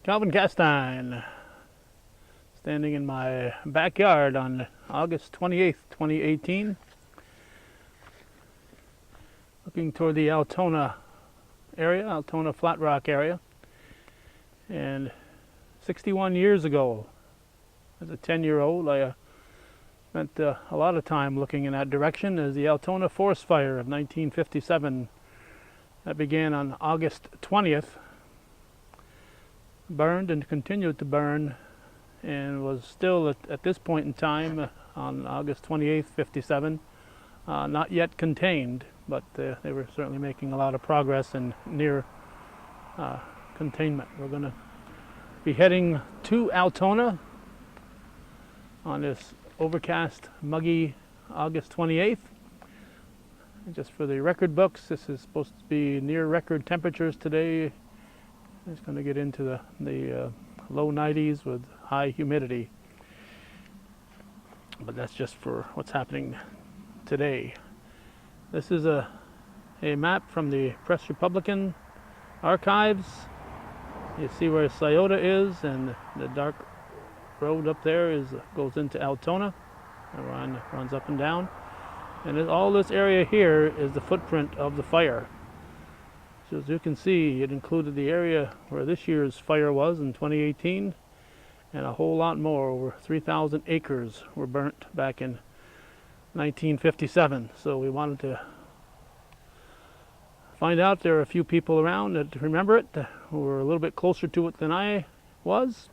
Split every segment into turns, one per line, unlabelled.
Calvin Castine, standing in my backyard on August 28th, 2018, looking toward the Altona area, Altona Flat Rock area. And 61 years ago, as a 10-year-old, I spent a lot of time looking in that direction as the Altona Forest Fire of 1957 that began on August 20th burned and continued to burn, and was still at this point in time on August 28th, 57, not yet contained, but they were certainly making a lot of progress and near containment. We're going to be heading to Altona on this overcast, muggy August 28th. And just for the record books, this is supposed to be near record temperatures today. It's going to get into the low 90s with high humidity. But that's just for what's happening today. This is a map from the Press Republican archives. You see where Scioto is, and the dark road up there goes into Altona. It runs up and down. And all this area here is the footprint of the fire. So as you can see, it included the area where this year's fire was in 2018, and a whole lot more. Over 3,000 acres were burnt back in 1957. So we wanted to find out. There are a few people around that remember it, who were a little bit closer to it than I was,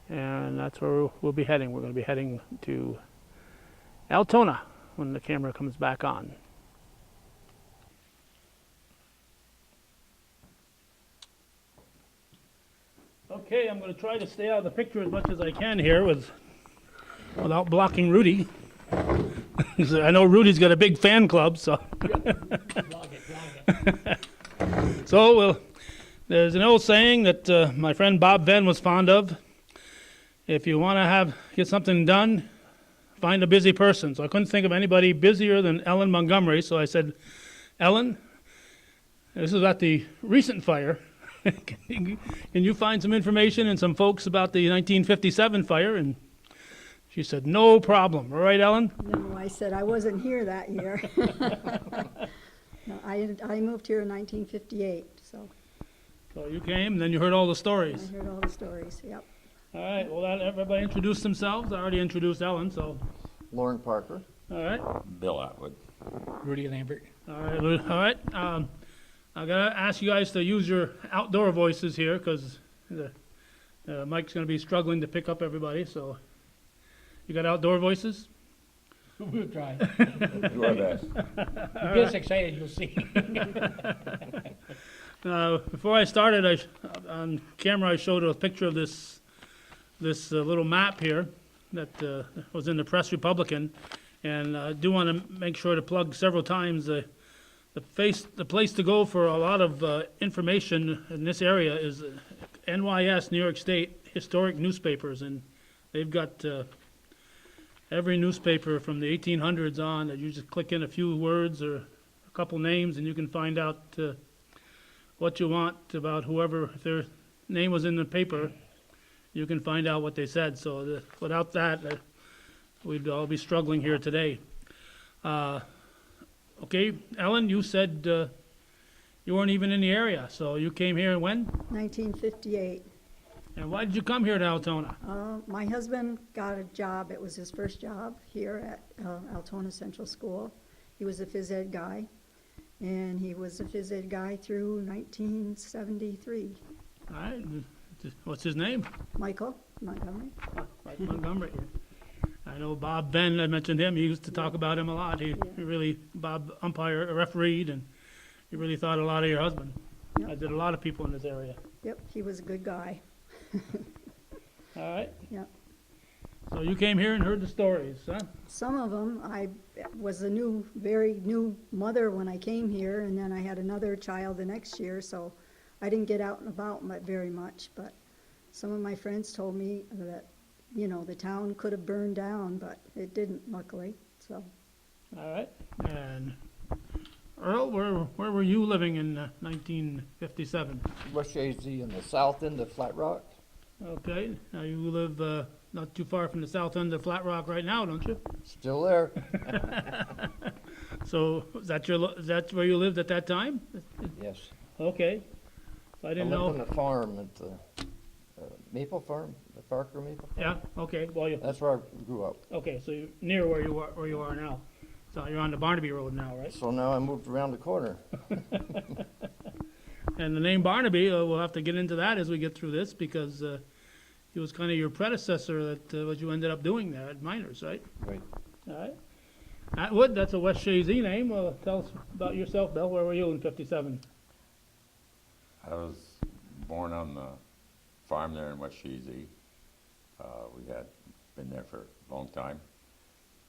and that's where we'll be heading. We're going to be heading to Altona when the camera comes back on. Okay, I'm going to try to stay out of the picture as much as I can here without blocking Rudy. I know Rudy's got a big fan club, so.
Blog it.
So there's an old saying that my friend Bob Venn was fond of. If you want to get something done, find a busy person. So I couldn't think of anybody busier than Ellen Montgomery. So I said, Ellen, this is at the recent fire. Can you find some information and some folks about the 1957 fire? And she said, no problem. All right, Ellen?
No, I said I wasn't here that year. No, I moved here in 1958, so
So you came, and then you heard all the stories.
I heard all the stories, yep.
All right, well, everybody introduced themselves. I already introduced Ellen, so.
Loren Parker.
All right.
Bill Atwood.
Rudy Lambert.
All right. I gotta ask you guys to use your outdoor voices here, because the mic's gonna be struggling to pick up everybody. So, you got outdoor voices?
We'll try.
Do our best.
You get us excited, you'll see.
Before I started, on camera I showed a picture of this little map here that was in the Press Republican, and I do want to make sure to plug several times the place to go for a lot of information in this area is NYS, New York State Historic Newspapers, and they've got every newspaper from the 1800s on. That you just click in a few words or a couple names, and you can find out what you want about whoever. If their name was in the paper, you can find out what they said. So without that, we'd all be struggling here today. Okay, Ellen, you said you weren't even in the area, so you came here when?
1958.
And why did you come here to Altona?
My husband got a job, it was his first job here at Altona Central School. He was a phys ed guy, and he was a phys ed guy through 1973.
All right, what's his name?
Michael Montgomery.
Mike Montgomery. I know Bob Venn, I mentioned him, he used to talk about him a lot. He really, Bob refereed, and he really thought a lot of your husband.
Yep.
I did a lot of people in this area.
Yep, he was a good guy.
All right.
Yep.
So you came here and heard the stories, huh?
Some of them, I was a very new mother when I came here, and then I had another child the next year, so I didn't get out and about very much, but some of my friends told me that, you know, the town could have burned down, but it didn't, luckily, so.
All right. And Earl, where were you living in 1957?
West Jay-Z in the south end of Flat Rock.
Okay, now you live not too far from the south end of Flat Rock right now, don't you?
Still there.
So is that where you lived at that time?
Yes.
Okay, so I
I
didn't
lived on
know.
the farm at the Maple Farm, the Parker Maple.
Yeah, okay, well,
That's where I grew up.
okay, so you're near where you are now. So you're on the Barnaby Road now, right?
So now I moved around the corner.
And the name Barnaby, we'll have to get into that as we get through this, because he was kind of your predecessor that what you ended up doing there at Miners, right?
Right.
All right. Atwood, that's a West Shazy name. Tell us about yourself, Bill. Where were you in 57?
I was born on the farm there in West Shazy. We had been there for a long time,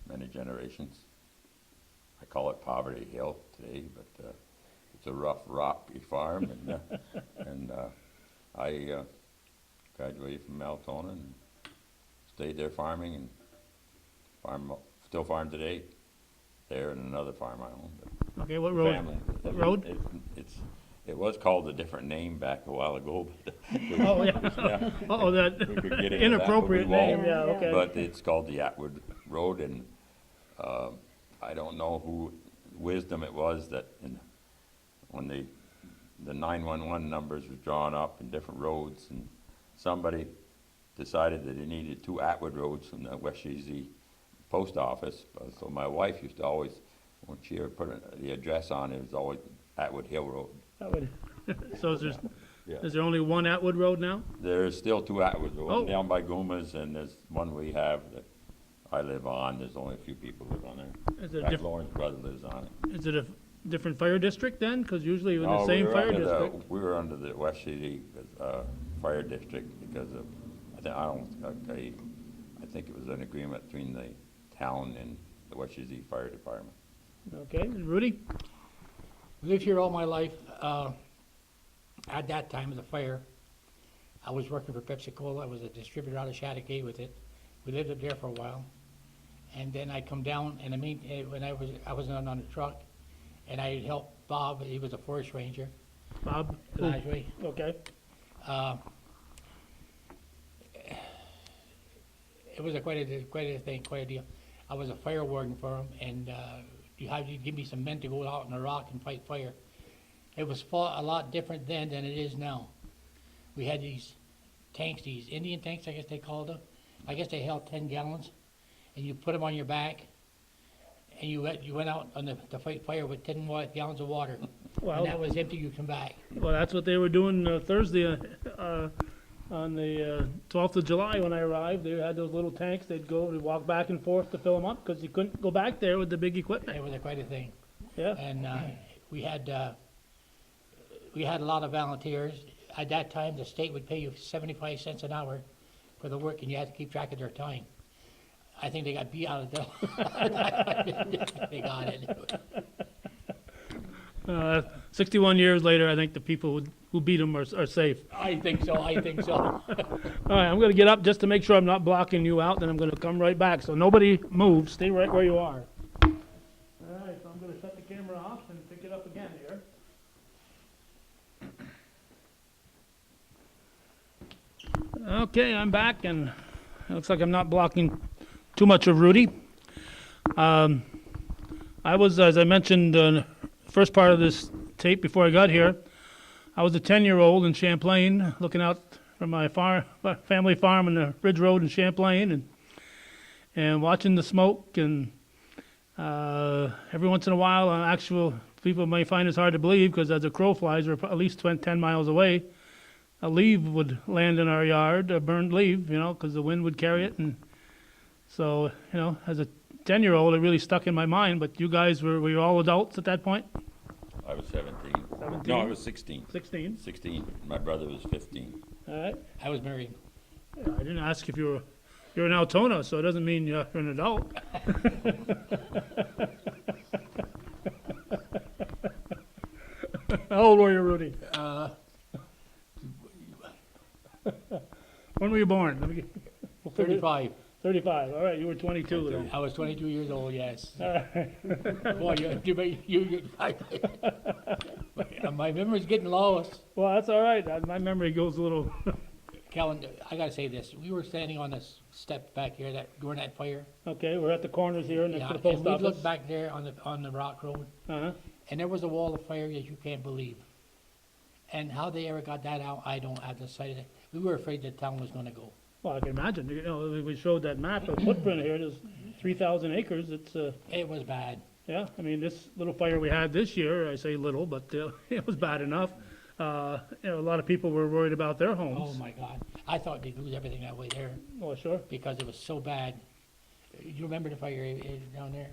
many generations. I call it Poverty Hill today, but it's a rough, rocky farm. And I graduated from Altona and stayed there farming and still farm today. There and another farm I own. But
Okay, what road?
family.
What road?
It was called a different name back a while ago. But
Oh, yeah.
yeah.
Oh, that
We could get into that, but we
inappropriate name,
won't.
yeah, okay.
But it's called the Atwood Road, and I don't know who wisdom it was that when the 911 numbers were drawn up in different roads, and somebody decided that they needed 2 Atwood roads from the West Shazy post office. So my wife used to always, when she ever put the address on, it was always Atwood Hill Road.
So
Yeah.
is there only one Atwood Road now?
There's still 2 Atwood
Oh.
roads down by Gooma's, and there's one we have that I live on. There's only a few people live on there.
Is it
In
a
fact, Loren's brother lives on it.
Is it a different fire district then? Because usually you're in the
No,
same
we were
fire
under
district.
We were under the West City Fire District because of, I think it was an agreement between the town and the West City Fire Department.
Okay, and Rudy?
Lived here all my life. At that time of the fire, I was working for Pepsi-Cola. I was a distributor out of Chattagay with it. We lived up there for a while. And then I come down, and when I was on the truck, and I helped Bob. He was a forest ranger.
Bob?
Lajwe.
Okay.
It was quite a thing, quite a deal. I was a fire warden for him, and you had to give me some men to go out in the rock and fight fire. It was fought a lot different then than it is now. We had these tanks, these Indian tanks, I guess they called them. I guess they held 10 gallons, and you put them on your back, and you went out to fight fire with 10 gallons of water.
Well,
And that was empty, you come back.
well, that's what they were doing Thursday on the 12th of July when I arrived. They had those little tanks. They'd walk back and forth to fill them up because you couldn't go back there with the big equipment.
It was quite a thing.
Yeah.
And we had a lot of volunteers. At that time, the state would pay you 75 cents an hour for the work, and you had to keep track of their time. I think they got beat out of they got it.
61 years later, I think the people who beat them are safe.
I think so.
All right, I'm going to get up just to make sure I'm not blocking you out, then I'm going to come right back. So nobody move. Stay right where you are. All right, so I'm going to shut the camera off and pick it up again here. Okay, I'm back, and it looks like I'm not blocking too much of Rudy. I was, as I mentioned, first part of this tape before I got here, I was a 10-year-old in Champlain, looking out from my family farm on the Ridge Road in Champlain, and watching the smoke. And every once in a while, actual people may find this hard to believe because as the crow flies, we're at least 10 miles away. A leaf would land in our yard, a burned leaf, because the wind would carry it. And so, as a 10-year-old, it really stuck in my mind. But you guys, were you all adults at that point?
I was 17.
17?
No, I was 16.
16.
16. My brother was 15.
All right.
I was married.
Yeah, I didn't ask if you're in Altona, so it doesn't mean you're an adult. How old were you, Rudy? When were you born? We'll figure-
35.
35, all right, you were 22 then.
I was 22 years old, yes.
All right.
Boy, my memory's getting lost.
Well, that's all right, my memory goes a little,
Kellen, I gotta say this, we were standing on this step back here during that fire.
okay, we're at the corners here next
Yeah,
to the
and
post
we
office.
looked back there on the rock road,
Uh-huh,
and there was a wall of fire that you can't believe. And how they ever got that out, I don't have the sight of it. We were afraid the town was gonna go.
well, I can imagine, you know, we showed that map, the footprint here, there's 3,000 acres, it's,
It was bad.
yeah, I mean, this little fire we had this year, I say little, but it was bad enough. You know, a lot of people were worried about their
Oh,
homes.
my God. I thought they'd lose everything that way there
Oh, sure,
because it was so bad. You remember the fire down there?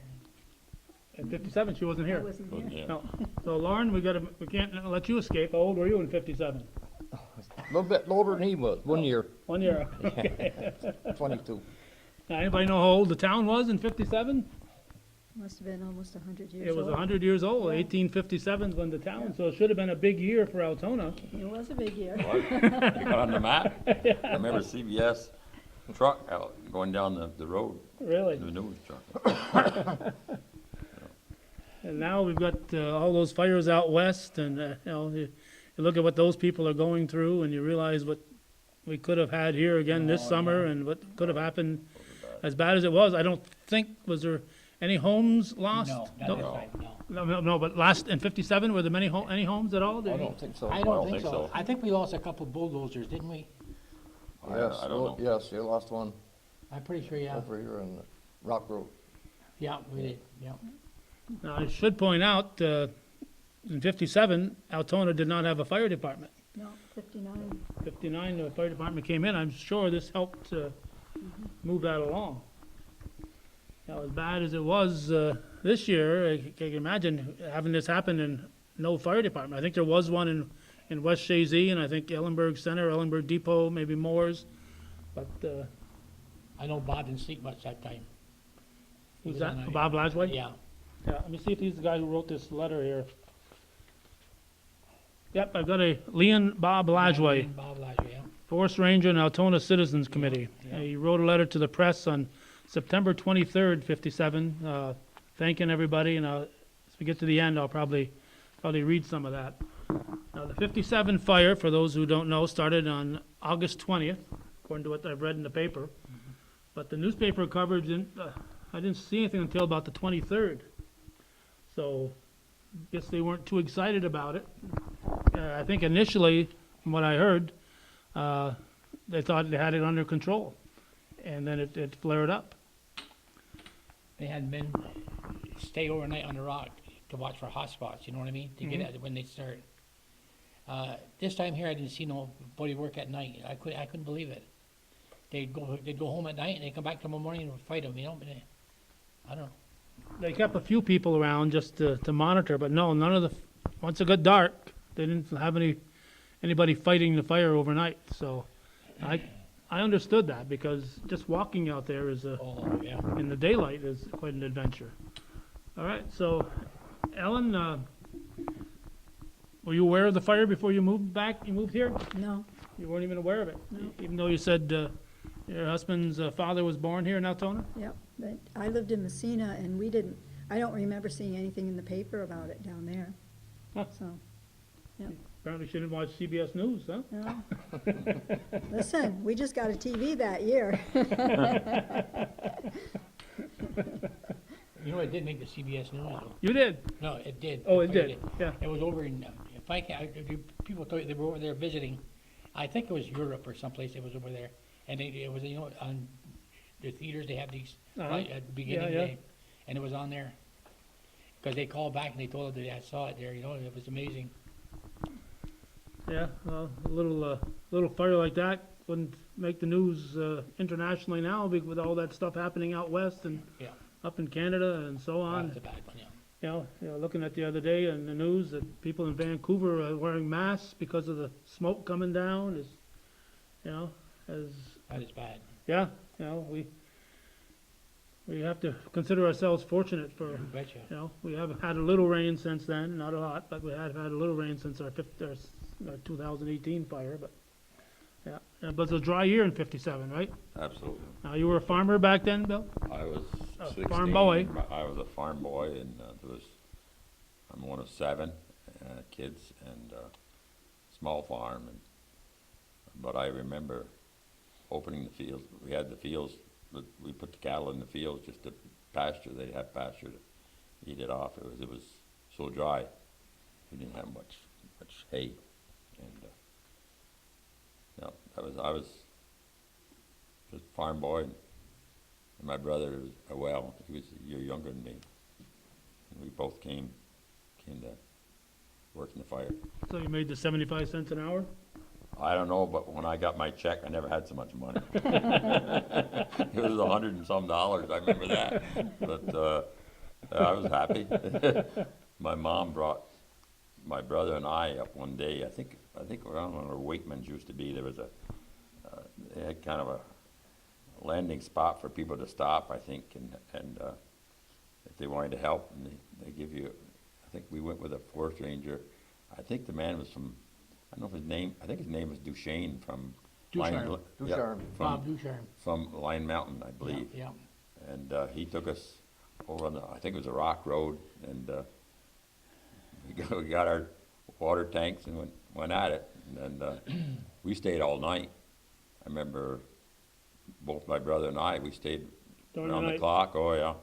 in 57, she wasn't
I
here.
wasn't
But,
here.
yeah.
No, so Lauren, we can't let you escape, how old were you in 57?
A little bit older than he was, 1 year,
1 year.
22.
Now, anybody know how old the town was in 57?
Must have been almost 100 years
It was
old.
100 years old,
Yeah.
1857 is when the town, so it should have been a big year for Altona.
It was a big year.
What? You got on the map? I remember CBS truck out going down the road,
Really.
the news truck.
And now we've got all those fires out west, and you know, you look at what those people are going through, and you realize what we could have had here again this
Oh,
summer, and what could have happened. As bad as it was, I don't think, was there any homes lost?
No, not
No,
this time, no.
no, but last, in 57, were there any homes at all?
I don't think so.
I
don't
don't think
think
so.
so.
I think we lost a couple bulldozers, didn't we?
Yes,
I don't know.
yes, you lost one
I'm pretty sure, yeah.
over here on Rock Road.
Yeah, we did, yeah.
Now, I should point out, in 57, Altona did not have a fire department.
No, 59.
59, the fire department came in, I'm sure this helped move that along. Now, as bad as it was this year, I can imagine having this happen and no fire department. I think there was one in West Shazy, and I think Ellenberg Center, Ellenberg Depot, maybe Moore's, but
I know Bob didn't sleep much that time. He
who's
was on
that,
a-
Bob Lasway?
Yeah.
Yeah, let me see if he's the guy who wrote this letter here. Yep, I've got a Leon Bob Lasway.
Bob Lajway, yeah.
Forest Ranger and Altona Citizens Committee.
Yeah.
He wrote a letter to the press on September 23rd, 57, thanking everybody, and as we get to the end, I'll probably read some of that. Now, the 57 fire, for those who don't know, started on August 20th, according to what I've read in the paper. But the newspaper coverage, I didn't see anything until about the 23rd. So, guess they weren't too excited about it. I think initially, from what I heard, they thought they had it under control, and then it flared up.
They had men stay overnight on the rock to watch for hot spots, you know what I mean? To get at it when they start. This time here, I didn't see nobody work at night. I couldn't believe it. They'd go home at night and they'd come back tomorrow morning and fight them, you know? But I don't know.
They kept a few people around just to monitor, but no, none of once it got dark, they didn't have anybody fighting the fire overnight. So I understood that, because just walking out there
Oh, yeah.
in the daylight is quite an adventure. All right, so Ellen, were you aware of the fire before you moved back? You moved here?
No,
You weren't even aware of it?
No.
Even though you said your husband's father was born here in Altona?
yep. But I lived in Messina, and I don't remember seeing anything in the paper about it down there.
Huh.
So,
Apparently she didn't watch CBS News, huh?
no. Listen, we just got a TV that year.
You know, it did make the CBS News, though.
You did?
No, it did.
Oh,
The
it
fire
did, yeah.
It was over in, people thought they were over there visiting. I think it was Europe or someplace. It was over there. And it was, you know, on the theaters, they have these,
Uh-huh.
right at the beginning,
Yeah, yeah.
and it was on there. Because they called back and they told them that I saw it there, you know, it was amazing.
Yeah, well, a little fire like that wouldn't make the news internationally now, with all that stuff happening out west and
Yeah.
up in Canada and so
That
on.
was a bad one, yeah.
You know, looking at the other day in the news that people in Vancouver are wearing masks because of the smoke coming down. Is, you know,
That is bad.
yeah, you know, we have to consider ourselves fortunate for.
You betcha.
You know, we have had a little rain since then, not a lot, but we have had a little rain since our 2018 fire, but Yeah, but it was a dry year in 57, right?
Absolutely.
Now, you were a farmer back then, Bill?
I was
A
16.
farm boy.
I was a farm boy, and I'm one of 7 kids, and small farm. But I remember opening the fields. We had the fields, but we put the cattle in the fields just to pasture. They'd have pasture to eat it off. It was so dry. We didn't have much hay, and I was just a farm boy. And my brother was he was a year younger than me, and we both came to work in the fire.
So you made the 75 cents an hour?
I don't know, but when I got my check, I never had so much money. It was $100 and some, I remember that. But I was happy. My mom brought my brother and I up one day. I think around where Wakeman's used to be, there was they had kind of a landing spot for people to stop, I think, and if they wanted to help, and they give you. I think we went with a forest ranger. I think the man was from. I don't know if his name. I think his name was Duchesne from.
Ducharme.
Ducharme.
Bob Ducharme.
From Line Mountain, I believe.
Yeah.
And he took us over on I think it was a rock road, and we got our water tanks and went at it, and we stayed all night. I remember both my brother and we stayed
During the
around the
night?
clock. Oh yeah,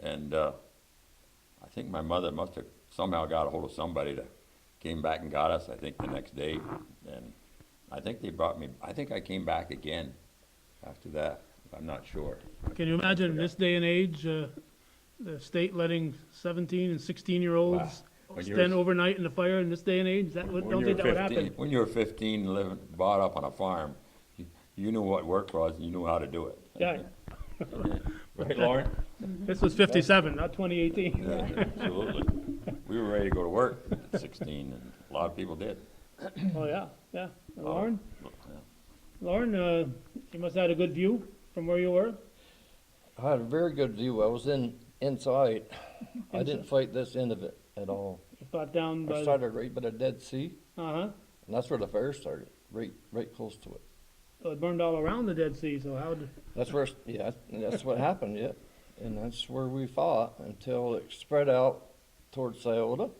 and I think my mother must have somehow got a hold of somebody that came back and got us. I think the next day, and I think they brought me. I think I came back again after that. I'm not sure.
Can you imagine in this day and age, the state letting 17 and 16-year-olds
Wow. When you
stand
were-
overnight in the fire in this day and age? Don't think that would happen.
When you were 15, brought up on a farm, you knew what work was, and you knew how to do it.
Yeah,
Right, Lauren?
this was 57, not 2018.
Yeah, absolutely. We were ready to go to work at 16, and a lot of people did.
Oh, yeah, yeah. Lauren?
Yeah.
Lauren, you must have had a good view from where you were?
I had a very good view. I was inside. I didn't fight this end of it at all.
You got down by,
I started right by the Dead Sea,
uh-huh.
and that's where the fire started, right close to it.
So it burned all around the Dead Sea, so how did,
That's where, yeah, that's what happened, yeah. And that's where we fought until it spread out towards Scioto.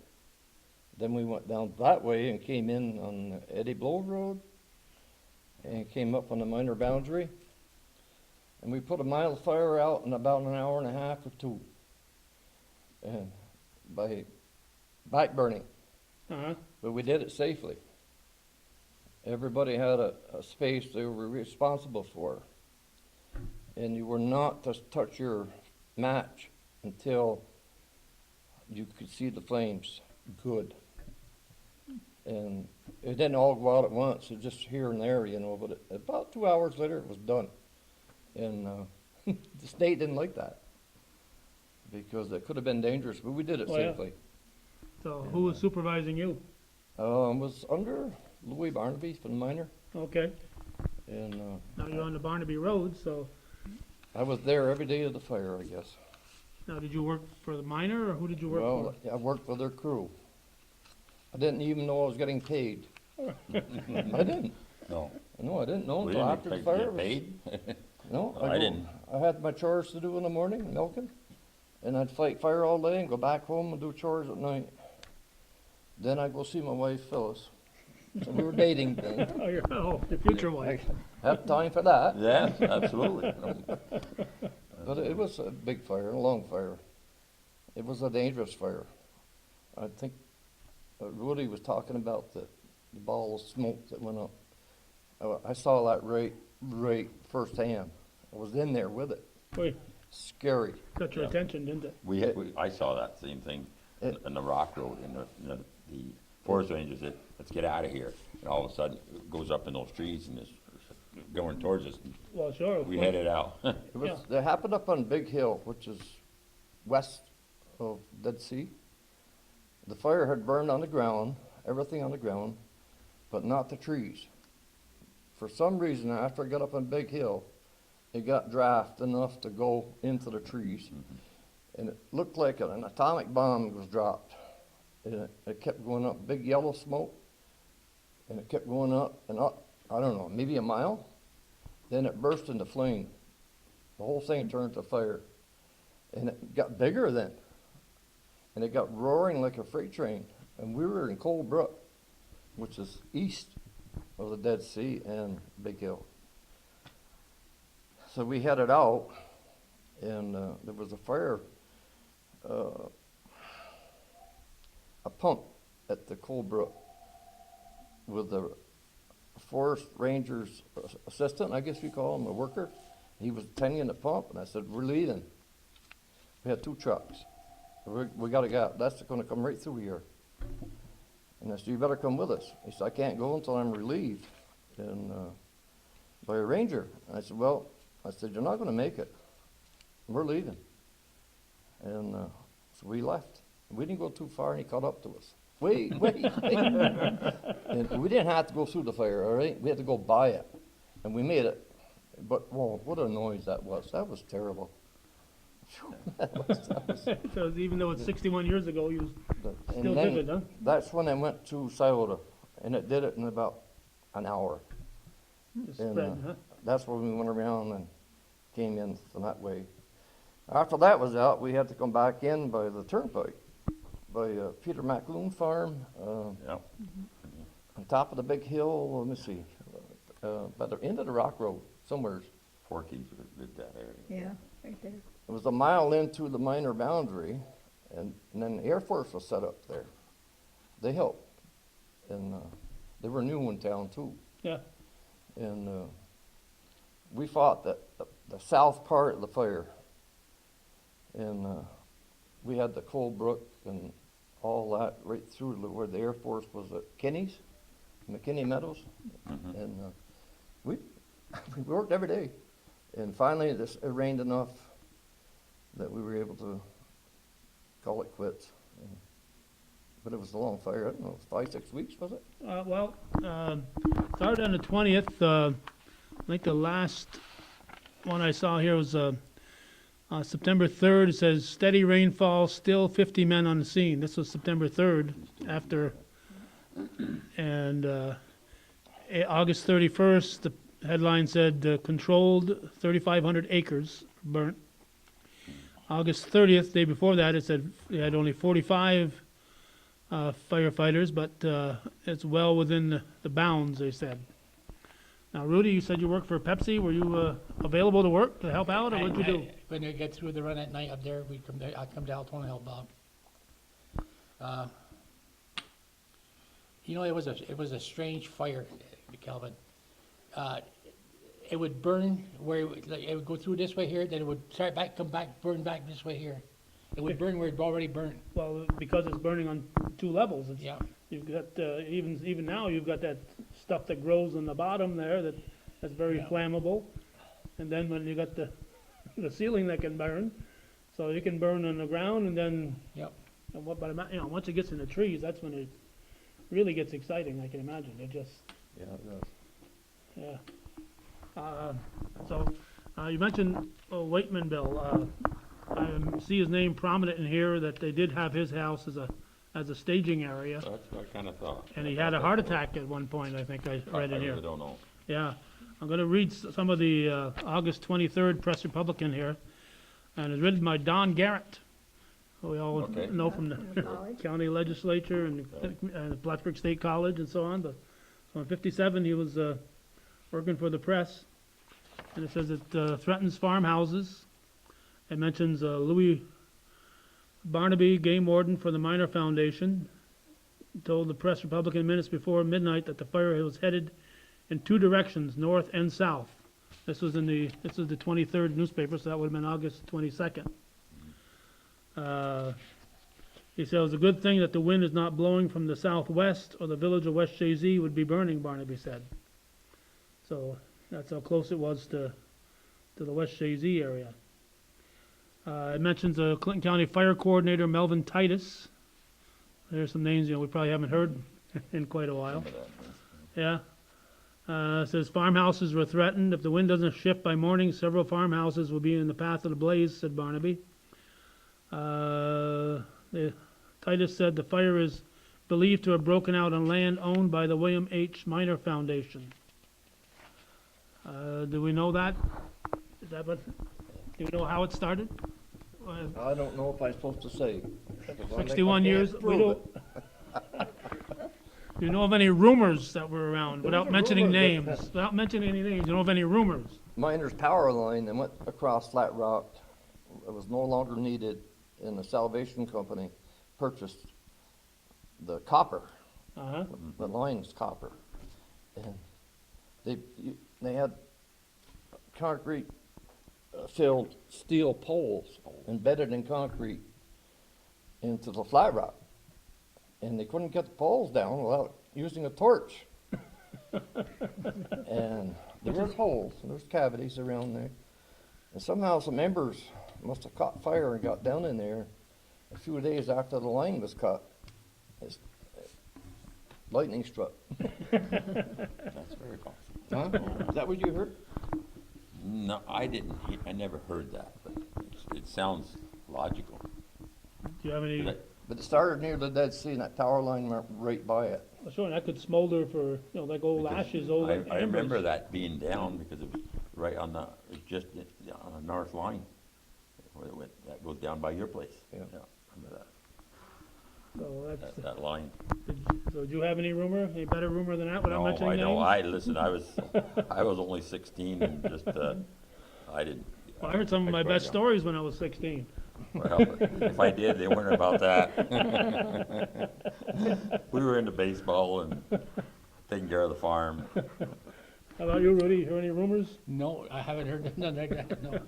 Then we went down that way and came in on the Eddie Blow Road and came up on the minor boundary. And we put a mile of fire out in about an hour and a half or 2. And by back burning,
uh-huh.
but we did it safely. Everybody had a space they were responsible for. And you were not to touch your match until you could see the flames good. And it didn't all go out at once, it just here and there, you know, but about 2 hours later it was done. And the state didn't like that because it could have been dangerous, but we did it
Oh, yeah.
safely.
So who was supervising you?
Was under Louis Barnaby from the minor,
Okay,
and
now you're on the Barnaby Road, so
I was there every day of the fire, I guess.
now did you work for the miner, or who did you work
Well, I worked for their crew. I didn't even know I was getting paid. I didn't.
No.
No, I didn't know
We
until
didn't
after the
expect
fire
to
was.
get paid.
No,
I
go-
didn't.
I had my chores to do in the morning, milking, and I'd fight fire all day and go back home and do chores at night. Then I'd go see my wife Phyllis. So we were dating then.
Oh, your future
I
wife.
had time for that,
Yeah, absolutely.
but it was a big fire, a long fire. It was a dangerous fire. I think Rudy was talking about the ball of smoke that went up. I saw that right firsthand. I was in there with it.
Boy,
Scary.
got your
Yeah.
attention, didn't it?
I saw that same thing
It-
in the rock road, and the forest ranger said, let's get out of here. And all of a sudden, it goes up in those trees and it's going towards us.
Well, sure. of
We
course.
headed out.
It happened up on Big Hill, which is west of Dead Sea. The fire had burned on the ground, everything on the ground, but not the trees. For some reason, after I got up on Big Hill, it got draft enough to go into the trees. And it looked like an atomic bomb was dropped. And it kept going up, big yellow smoke, and it kept going up and up I don't know, maybe a mile. Then it burst into flame. The whole thing turned to fire. And it got bigger then. And it got roaring like a freight train. And we were in Cold Brook, which is east of the Dead Sea and Big Hill. So we headed out, and there was a fire, a pump at the Cold Brook with the forest ranger's assistant, I guess we call him, a worker. He was tending the pump, and I said, we're leaving. We had 2 trucks. We got a guy, that's gonna come right through here. And I said, you better come with us. He said, I can't go until I'm relieved and by a ranger. And I said, well, you're not gonna make it. We're leaving. And so we left. We didn't go too far, and he caught up to us. Wait. And we didn't have to go through the fire, all right? We had to go by it. And we made it. But, whoa, what a noise that was. That was terrible. That was,
So even though it's 61 years ago, you
and
still
then
vivid, huh?
that's when I went to Scioto, and it did it in about an hour.
It's
And
spread, huh?
that's when we went around and came in from that way. After that was out, we had to come back in by the turnpike, by Peter McLoon Farm,
Yeah.
on top of the big hill, let me see, by the end of the Rock Road, somewhere.
Forky's did that area.
Yeah, right there.
It was a mile into the minor boundary, and then the Air Force was set up there. They helped, and they were new in town too.
Yeah.
And we fought the south part of the fire, and we had the Cold Brook and all that right through where the Air Force was at Kinney's, McKinney Meadows, and we worked every day. And finally, it rained enough that we were able to call it quits. But it was a long fire. I don't know, 5-6 weeks, was it?
Started on the 20th. I think the last one I saw here was September 3rd. It says steady rainfall, still 50 men on the scene. This was September 3rd after. And August 31st, the headline said controlled 3,500 acres burnt. August 30th, day before that, it said they had only 45 firefighters, but it's well within the bounds, they said. Now, Rudy, you said you worked for Pepsi. Were you available to work, to help out, or what'd you do?
When they get through the run at night up there, I'd come to Altona to help out. You know, it was a strange fire, Calvin. It would burn where it would go through this way here, then it would start back, come back, burn back this way here. It would burn where it already burned.
Well, because it's burning on 2 levels. It's,
Yeah.
You've got, even now, you've got that stuff that grows on the bottom there that's very
Yeah.
flammable. And then when you got the ceiling that can burn, so you can burn on the ground and then,
Yep.
and once it gets in the trees, that's when it really gets exciting, I can imagine. It just,
Yeah, it was.
yeah. So, you mentioned Waitman Bill. I see his name prominent in here, that they did have his house as a staging area.
That's what I kind of thought.
And he had a heart attack at one point, I think I read in
I
here.
really don't know.
Yeah, I'm gonna read some of the August 23rd Press Republican here, and it's written by Don Garrett, who we all
Okay.
know from the
College.
county legislature and Plattsburgh State College and so on. But so in '57, he was working for the press, and it says it threatens farmhouses. It mentions Louis Barnaby, game warden for the Minor Foundation, told the Press Republican minutes before midnight that the fire was headed in 2 directions, north and south. This is the 23rd newspaper, so that would have been August 22nd. He said it was a good thing that the wind is not blowing from the southwest, or the village of West Jay-Z would be burning, Barnaby said. So that's how close it was to the West Jay-Z area. It mentions Clinton County Fire Coordinator Melvin Titus. There's some names we probably haven't heard in quite a while. Yeah. It says farmhouses were threatened. If the wind doesn't shift by morning, several farmhouses will be in the path of the blaze, said Barnaby. Titus said the fire is believed to have broken out on land owned by the William H. Minor Foundation. Do we know that? Is that what, do you know how it started?
I don't know if I'm supposed to say.
61 years, we
Prove
don't,
it.
do you know of any rumors that were around,
There
without
was a
mentioning
rumor that-
names? Without mentioning any names, do you know of any rumors?
Miner's power line that went across Flat Rock, it was no longer needed, and the Salvation Company purchased the copper.
Uh-huh,
The line's copper. And they had concrete filled steel poles embedded in concrete into the flat rock. And they couldn't get the poles down without using a torch. And there was holes, and there's cavities around there. And somehow some embers must have caught fire and got down in there a few days after the line was cut. It's- Lightning struck.
That's very possible.
Huh? Is that what you heard?
No, I didn't, I never heard that, but it sounds logical.
do you have any,
But
But it started near the Dead Sea, and that tower line went right by it.
well, sure, that could smolder for, you know, like old
because
ashes, old embers.
I remember that being down because it was right on the, just on the north line. Where it went, that goes down by your place.
Yeah.
Remember
So that's,
that line.
so do you have any rumor, any better rumor than that without
No,
mentioning
I
names?
know, listen, I was only 16 and just, I didn't.
Well, I heard some of my
quite
best
young.
stories when I was 16.
Well, if I did, they weren't about that. We were into baseball and taking care of the farm.
How about you, Rudy? Heard any rumors?
No, I haven't heard nothing like that, no.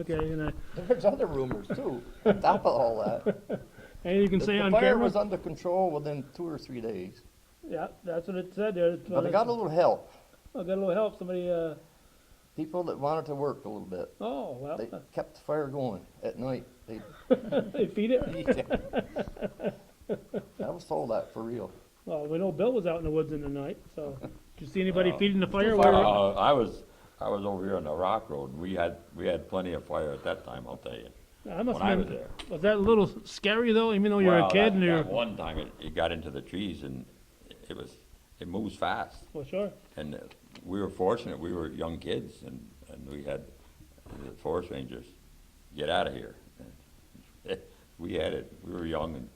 Okay, and
There's other rumors too, on top of all that.
anything you can say
The
on
fire
camera?
was under control within 2 or 3 days.
Yeah, that's what it said there.
But I got a little help.
I got a little help. Somebody,
People that wanted to work a little bit.
oh, well,
They kept the fire going at night. They,
they feed it.
I was told that for real.
Well, we know Bill was out in the woods in the night, so did you see anybody
Well,
feeding the fire?
fire.
Where-
I was over here on the rock road, and we had plenty of fire at that time, I'll tell you.
I must
when I
have
was
been,
there.
was that a little scary though, even though you're
Well,
a kid
that-
and you're,
that one time it got into the trees and it moves fast.
well, sure.
And we were fortunate, we were young kids and we had the forest rangers, get out of here. We had it, we were young and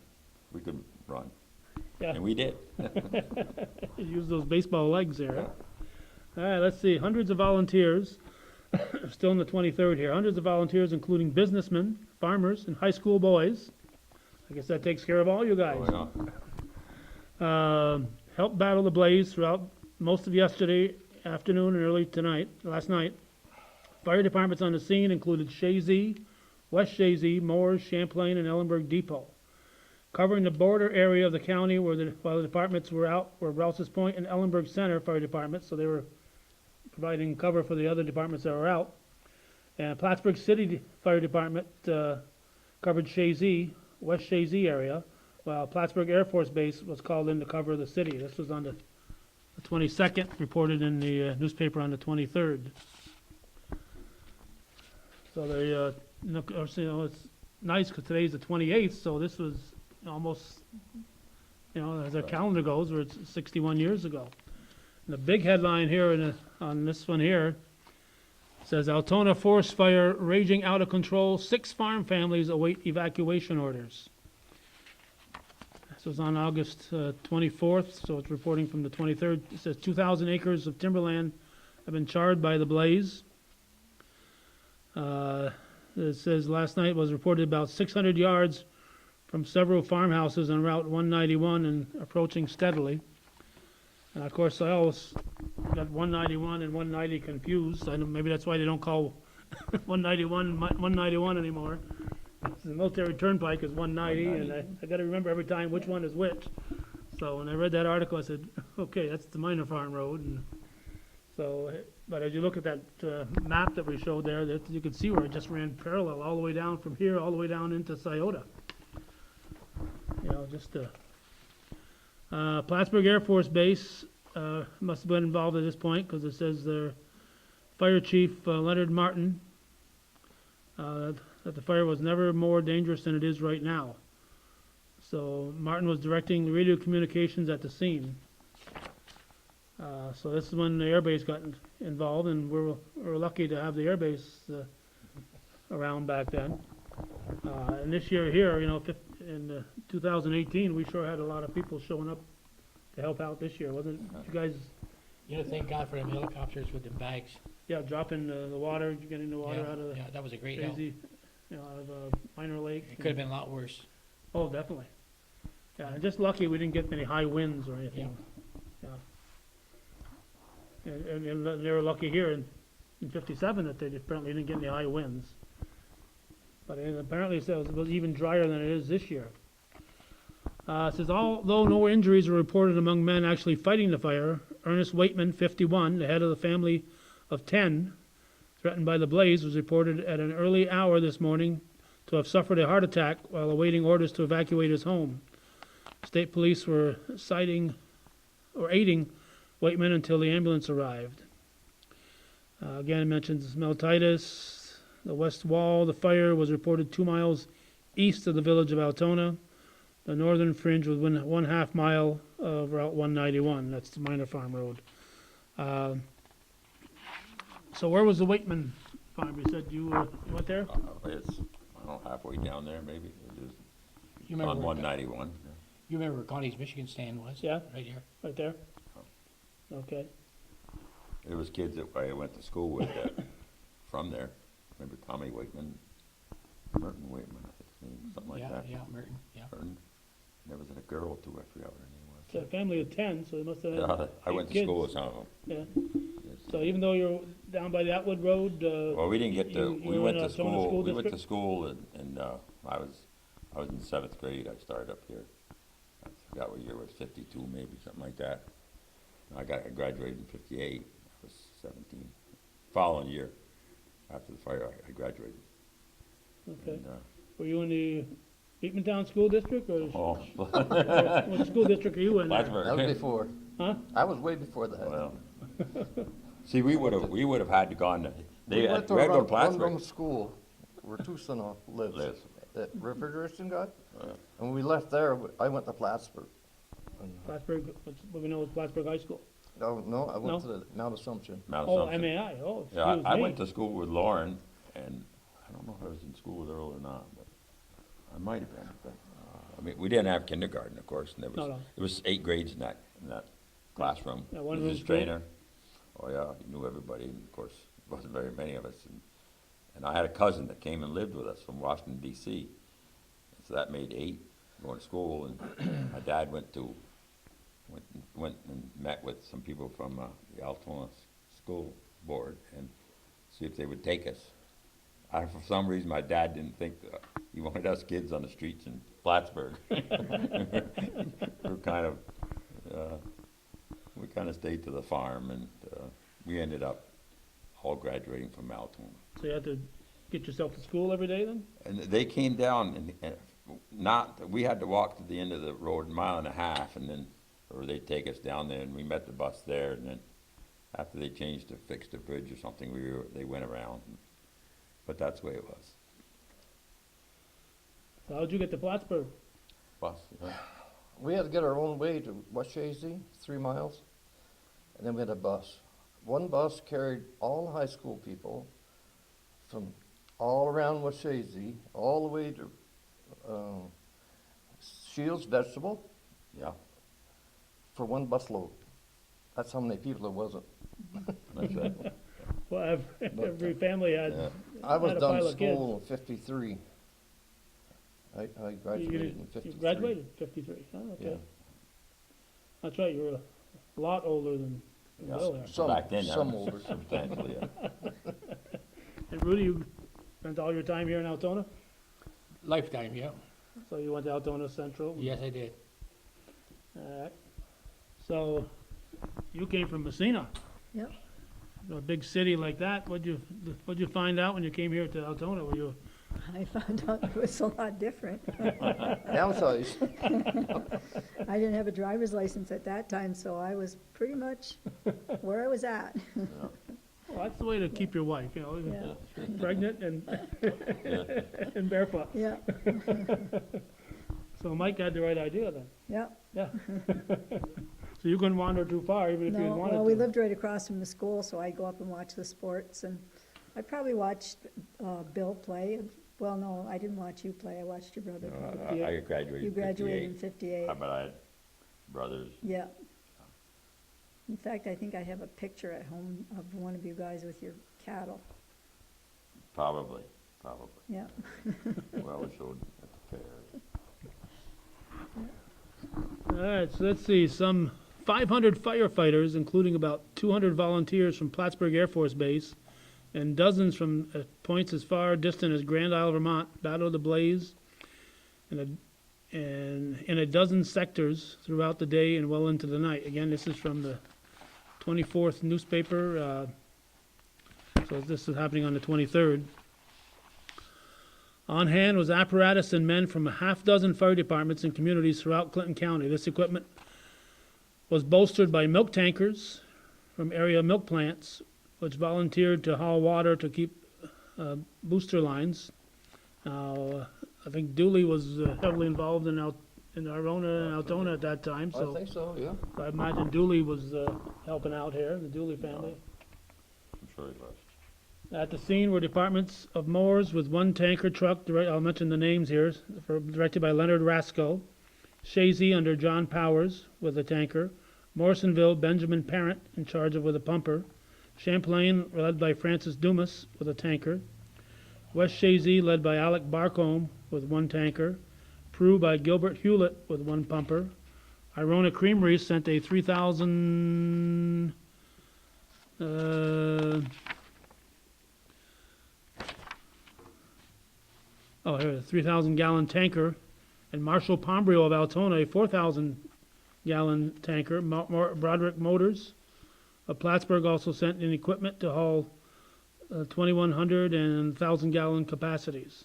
we could run.
Yeah.
And we did.
Use those baseball legs there. All right, let's see, hundreds of volunteers, still in the 23rd here, hundreds of volunteers, including businessmen, farmers, and high school boys. I guess that takes care of all you guys.
Oh, yeah.
Helped battle the blaze throughout most of yesterday afternoon and early tonight, last night. Fire departments on the scene included Shazy, West Shazy, Moores, Champlain, and Ellenburg Depot. Covering the border area of the county while the departments were out were Rouse's Point and Ellenburg Center Fire Departments, so they were providing cover for the other departments that were out. And Plattsburgh City Fire Department covered Shazy, West Shazy area, while Plattsburgh Air Force Base was called in to cover the city. This was on the 22nd, reported in the newspaper on the 23rd. So they, of course, you know, it's nice because today's the 28th, so this was almost, you know, as our calendar goes, where it's 61 years ago. And the big headline here on this one here says Altona forest fire raging out of control. 6 farm families await evacuation orders. This was on August 24th, so it's reporting from the 23rd. It says 2,000 acres of timberland have been charred by the blaze. It says last night was reported about 600 yards from several farmhouses on Route 191 and approaching steadily. And of course, I always got 191 and 190 confused. I know maybe that's why they don't call 191 anymore. The military turnpike is 190, and I got to remember every time which one is which. So when I read that article, I said, okay, that's the minor farm road. And so, but as you look at that map that we showed there, that you can see where it just ran parallel all the way down from here, all the way down into Scioto. You know, just Plattsburgh Air Force Base must have been involved at this point because it says their Fire Chief Leonard Martin that the fire was never more dangerous than it is right now. So Martin was directing the radio communications at the scene. So this is when the airbase got involved, and we're lucky to have the airbase around back then. And this year here, in 2018, we sure had a lot of people showing up to help out this year, wasn't it? You guys,
Thank God for them helicopters with the bags.
yeah, dropping the water, getting the water
Yeah,
out of
yeah, that was a great help.
Daisy, out of Minor Lake.
It could have been a lot worse.
Oh, definitely. Yeah, and just lucky we didn't get many high winds or anything. Yeah. And they were lucky here in 57 that they apparently didn't get any high winds. But apparently it was even drier than it is this year. It says, although no injuries were reported among men actually fighting the fire, Ernest Waitman, 51, the head of the family of 10, threatened by the blaze, was reported at an early hour this morning to have suffered a heart attack while awaiting orders to evacuate his home. State police were aiding Waitman until the ambulance arrived. Again, it mentions meltitis. The west wall of the fire was reported 2 miles east of the village of Altona. The northern fringe was 1/2 mile of Route 191. That's the Minor Farm Road. So where was the Waitman farm? You said you went there?
It's, I don't know, halfway down there, maybe. It is
You remember
on
where-
191.
You remember where Connie's Michigan stand was?
Yeah.
Right here.
Right there? Okay.
There was kids that I went to school with from there. Remember Tommy Waitman, Merton Waitman, I think his name, something like
Yeah,
that.
yeah, Merton, yeah.
Merton. There was a girl too, I forgot what her name was.
So a family of 10, so they must have had
Yeah, I went to
kids.
school with some of them.
Yeah.
Yes.
So even though you're down by the Atwood Road,
Well, we didn't get to,
you
we
were
went
in
to
Altona
school,
School
we went to
District?
school and I was in 7th grade, I started up here. I forgot what year it was, 52 maybe, something like that. I graduated in 58, I was 17. Following year, after the fire, I graduated.
okay.
And,
Were you in the Beekmantown School District, or
oh,
what school district are you in there?
That was before.
Huh?
I was way before that.
Well, see, we would have had to gone,
We
we had
went
to
to
go to
one
Plattsburgh.
room school where Tucson lives,
Lives.
that refrigeration got.
Yeah.
And when we left there, I went to Plattsburgh.
Plattsburgh, what we know is Plattsburgh High School.
Oh, no, I
No?
went to the Mount Assumption.
Mount
Oh,
Assumption.
MAI, oh,
Yeah,
excuse
I
me.
went to school with Loren, and I don't know if I was in school with Earl or not, but I might have been. But, I mean, we didn't have kindergarten, of course, and
No.
it was 8 grades in that classroom.
Yeah, one
With
room
his
school.
trainer. Oh yeah, he knew everybody, and of course, there wasn't very many of us. And I had a cousin that came and lived with us from Washington D.C. So that made 8 going to school, and my dad went and met with some people from the Altona school board and see if they would take us. For some reason, my dad didn't think he wanted us kids on the streets in Plattsburgh. We kind of stayed to the farm, and we ended up all graduating from Altona.
So you had to get yourself to school every day then?
And they came down and we had to walk to the end of the road, 1.5 miles, and then, or they'd take us down there, and we met the bus there, and then after they changed to fix the bridge or something, they went around. But that's the way it was.
So how'd you get to Plattsburgh?
Bus, yeah.
We had to get our own way to West Shazy, 3 miles, and then we had a bus. One bus carried all the high school people from all around West Shazy, all the way to Shields Vegetable
Yeah,
for one bus load. That's how many people there wasn't.
that's it.
Well, every family had,
Yeah.
I was
had a
done
pile of kids.
school in 53. I graduated in 53.
You graduated 53, oh, okay.
Yeah.
That's right, you were a lot older than
Yeah.
Bill there.
Some-
Back then,
some
yeah,
older.
substantially, yeah.
And Rudy, you spent all your time here in Altona?
Lifetime, yeah.
So you went to Altona Central?
Yes, I did.
Alright. So, you came from Messina,
Yep.
a big city like that. What'd you find out when you came here to Altona? Were you,
I found out it was a lot different.
Downsize.
I didn't have a driver's license at that time, so I was pretty much where I was at.
well, that's the way to keep your wife,
Yeah.
pregnant and, and barefoot.
Yeah,
So Mike had the right idea then,
yeah.
yeah. So So you couldn't wander too far, even if you
No,
wanted to.
well, we lived right across from the school, so I'd go up and watch the sports, and I probably watched Bill play. Well, no, I didn't watch you play, I watched your brother play.
I graduated
You
in
graduated in
58.
58,
But I had brothers.
yeah. In fact, I think I have a picture at home of one of you guys with your cattle,
Probably.
yeah.
Well, we showed at the fair.
All right, so let's see, some 500 firefighters, including about 200 volunteers from Plattsburgh Air Force Base and dozens from points as far distant as Grand Isle, Vermont, battled the blaze in a dozen sectors throughout the day and well into the night. Again, this is from the 24th newspaper, so this is happening on the 23rd. On hand was apparatus and men from a half dozen fire departments and communities throughout Clinton County. This equipment was bolstered by milk tankers from area milk plants, which volunteered to haul water to keep booster lines. I think Dooley was heavily involved in Arona and Altona at that time,
I
so
think so, yeah.
I imagine Dooley was helping out here, the Dooley family.
I'm sure he was.
At the scene were departments of mowers with one tanker truck, I'll mention the names here, directed by Leonard Rasco. Shazy under John Powers with a tanker. Morrisonville, Benjamin Parent in charge of with a pumper. Champlain, led by Francis Dumas with a tanker. West Shazy, led by Alec Barcombe with one tanker. Prue by Gilbert Hewlett with one pumper. Irona Creamery sent a 3,000 3,000-gallon tanker, and Marshall Pombrio of Altona, a 4,000-gallon tanker. Broderick Motors of Plattsburgh also sent in equipment to haul 2,100 and 1,000-gallon capacities.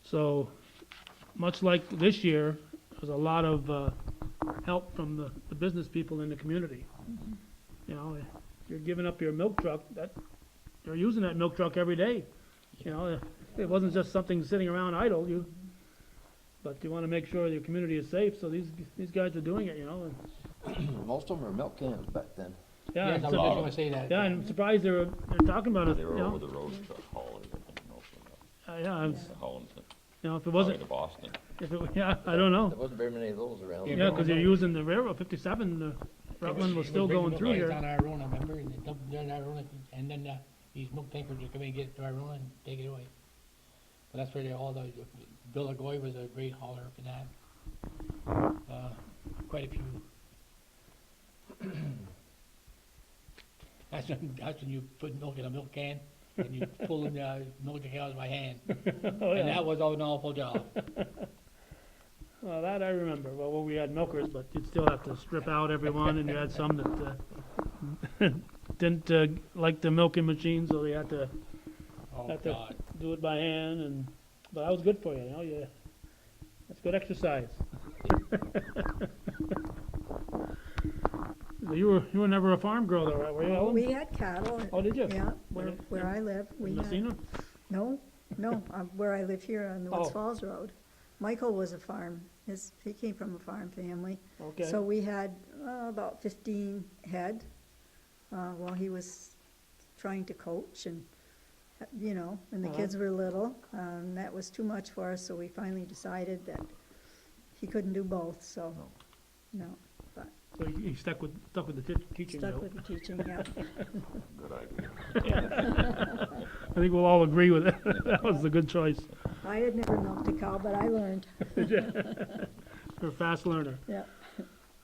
So, much like this year, there's a lot of help from the business people in the community. You know, you're giving up your milk truck, they're using that milk truck every day. You know, it wasn't just something sitting around idle, but you want to make sure your community is safe, so these guys are doing it, you know. And,
Most of them were milk cans back then.
yeah,
Yes,
and
I
so-
was gonna say that.
yeah, I'm surprised they're talking about it,
They
you
were
know.
over the road to hauling it,
Yeah,
and hauling to,
you know, if it
probably
wasn't,
to Boston.
yeah, I don't know.
There wasn't very many of those around.
Yeah, because you're using the railroad, 57, Rutland was still going through here.
Down Irona, remember, and they dumped it down Irona, and then these milk tankers would come in and get it to Irona and take it away. But that's where Bill Agoy was a great hauler for that. Quite a few. That's when you put milk in a milk can and you pull the milk out by hand.
Oh,
And
yeah.
that was an awful job.
Well, that I remember. Well, we had milkers, but you'd still have to strip out everyone, and you had some that didn't like the milking machine, so they had to
Oh,
Have to-
God.
do it by hand. But that was good for you, you know. That's good exercise. You were never a farm girl, though, right? Were you, Ellen?
We had cattle.
Oh, did you?
Yeah,
Where-
where I live, we had.
Messina?
No, where I live here on the Woods
Oh.
Falls Road. Michael was a farm, he came from a farm family.
Okay.
So we had about 15 head while he was trying to coach and, you know, and the
Uh-huh.
kids were little. That was too much for us, so we finally decided that he couldn't do both, so, no,
So you stuck with the teaching,
stuck
though.
with the teaching, yeah.
Good idea.
I think we'll all agree with it. That was a good choice.
I had never milked a cow, but I learned,
You're a fast learner.
yeah.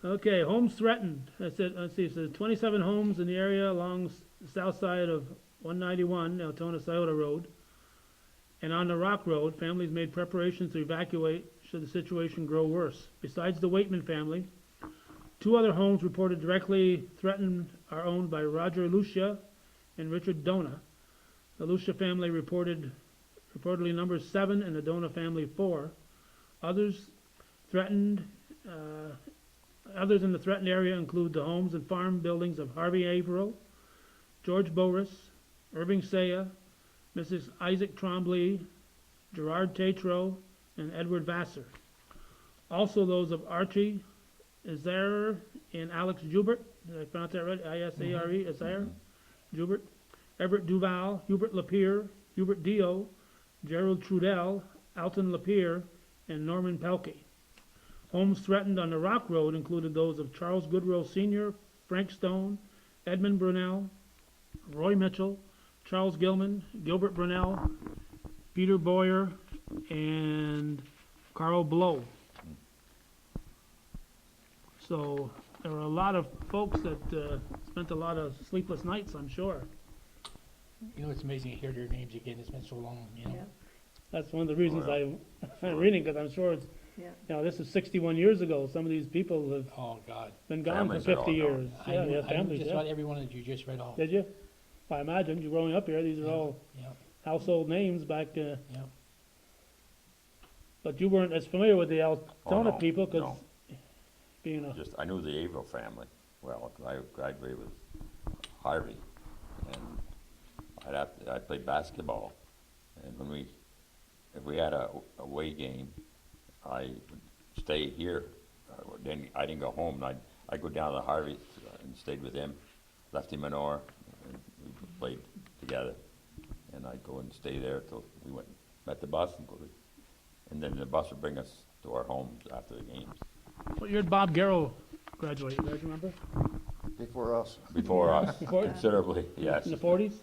Okay, homes threatened. That's it. Let's see, it says 27 homes in the area along the south side of 191, Altona Scioto Road. And on the Rock Road, families made preparations to evacuate should the situation grow worse. Besides the Waitman family, 2 other homes reported directly threatened are owned by Roger Lucia and Richard Dona. The Lucia family reportedly numbers 7 and the Dona family 4. Others in the threatened area include the homes and farm buildings of Harvey Averill, George Boris, Irving Saya, Mrs. Isaac Trombley, Gerard Tatro, and Edward Vassar. Also those of Archie Isare and Alex Jubert, did I pronounce that right? I-S-A-R-E, Isare, Jubert. Everett Duval, Hubert Lapierre, Hubert Dio, Gerald Trudell, Alton Lapierre, and Norman Pelkey. Homes threatened on the Rock Road included those of Charles Goodwill Sr., Frank Stone, Edmund Brunel, Roy Mitchell, Charles Gilman, Gilbert Brunel, Peter Boyer, and Carl Blow. So there were a lot of folks that spent a lot of sleepless nights, I'm sure.
You know, it's amazing to hear their names again. It's been so long, you know.
Yeah.
That's one of the reasons
Oh,
I'm reading, because I'm sure it's,
Yeah.
you know, this is 61 years ago. Some of these people have
Oh, God.
been gone for
Families are all
50
gone.
years.
I
Yeah,
knew,
yeah,
I knew
families,
just
yeah.
about everyone that you just read off.
Did you? I imagine, you growing up here, these are all
Yeah,
household names back,
yeah.
but you weren't as familiar with the Altona
Oh, no,
people, because
no.
being a,
Just, I knew the Averill family well, 'cause I graduated with Harvey, and I played basketball, and if we had a away game, I would stay here. Then I didn't go home, and I'd go down to Harvey and stayed with him, left him an hour, and we played together, and I'd go and stay there till we met the bus, and then the bus would bring us to our homes after the games.
what year did Bob Garrow graduate, you guys remember?
Before us.
Before us,
Before-
considerably, yes.
In the 40s?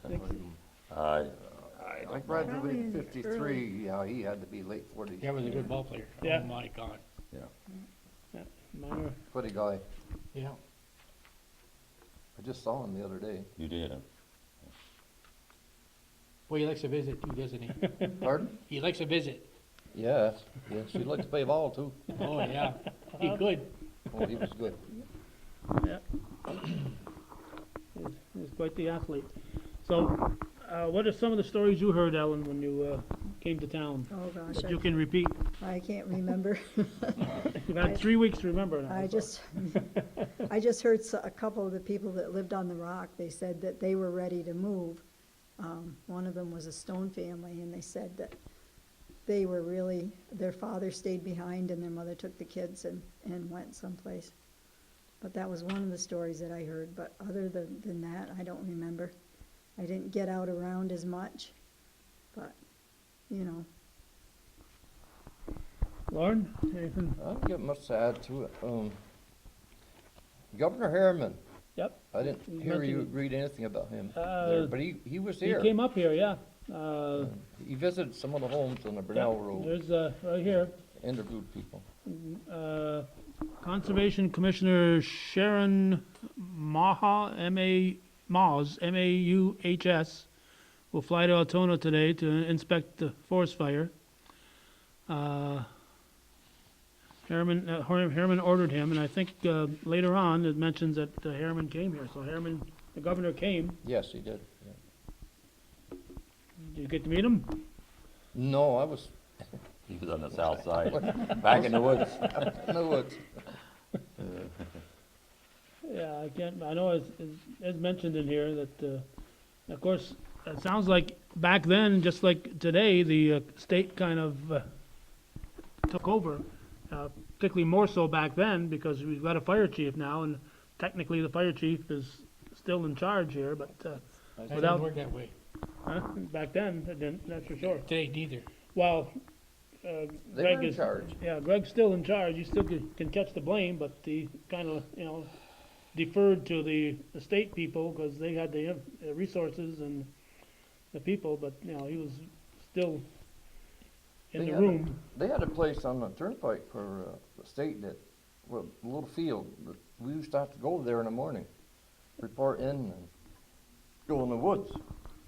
I
I
don't know.
Probably
graduated in
in
53, yeah, he had to be late 40s.
Yeah, was a good ball player.
Yeah.
Oh, my God.
Minor.
Pretty guy.
Yeah.
I just saw him the other day.
You did, huh?
Well, he likes to visit too, doesn't he?
Pardon?
He likes to visit.
Yes, yes, he likes to play ball too.
Oh, yeah. He good.
Oh, he was good.
Yeah. He's quite the athlete. So, what are some of the stories you heard, Ellen, when you came to town,
Oh, gosh,
that you can repeat?
I can't remember.
You've had 3 weeks to remember now.
I just, I just heard a couple of the people that lived on the rock, they said that they were ready to move. One of them was a Stone family, and they said that they were really, their father stayed behind and their mother took the kids and went someplace. But that was one of the stories that I heard, but other than that, I don't remember. I didn't get out around as much, but, you know.
Lauren, anything?
I don't get much to add to it. Governor Harriman,
Yep.
I didn't
You
hear you
mentioned-
read anything about him
Uh,
there, but he was
He
here.
came up here, yeah.
He visited some of the homes on the Brunel Road,
There's, right here,
interviewed people.
Conservation Commissioner Sharon Maha, Maughs, M-A-U-H-S, will fly to Altona today to inspect the forest fire. Harriman ordered him, and I think later on it mentions that Harriman came here. So Harriman, the governor came.
Yes, he did. Yeah.
Did you get to meet him?
No, I was
He was on the south side, back in the woods.
in the woods.
Yeah, I can't, I know as mentioned in here that, of course, it sounds like back then, just like today, the state kind of took over, particularly more so back then, because we've got a fire chief now, and technically the fire chief is still in charge here, but
That
Without-
doesn't work that way.
back then, it didn't, that's for sure.
Today, neither.
Well,
They
Greg
were in
is,
charge.
yeah, Greg's still in charge, he still can catch the blame, but he kind of, deferred to the state people, because they had the resources and the people, but, he was still in
They
the
had a-
room.
They had a place on the turnpike for the state that, well, a little field, that we used to have to go there in the morning, report in and go in the woods.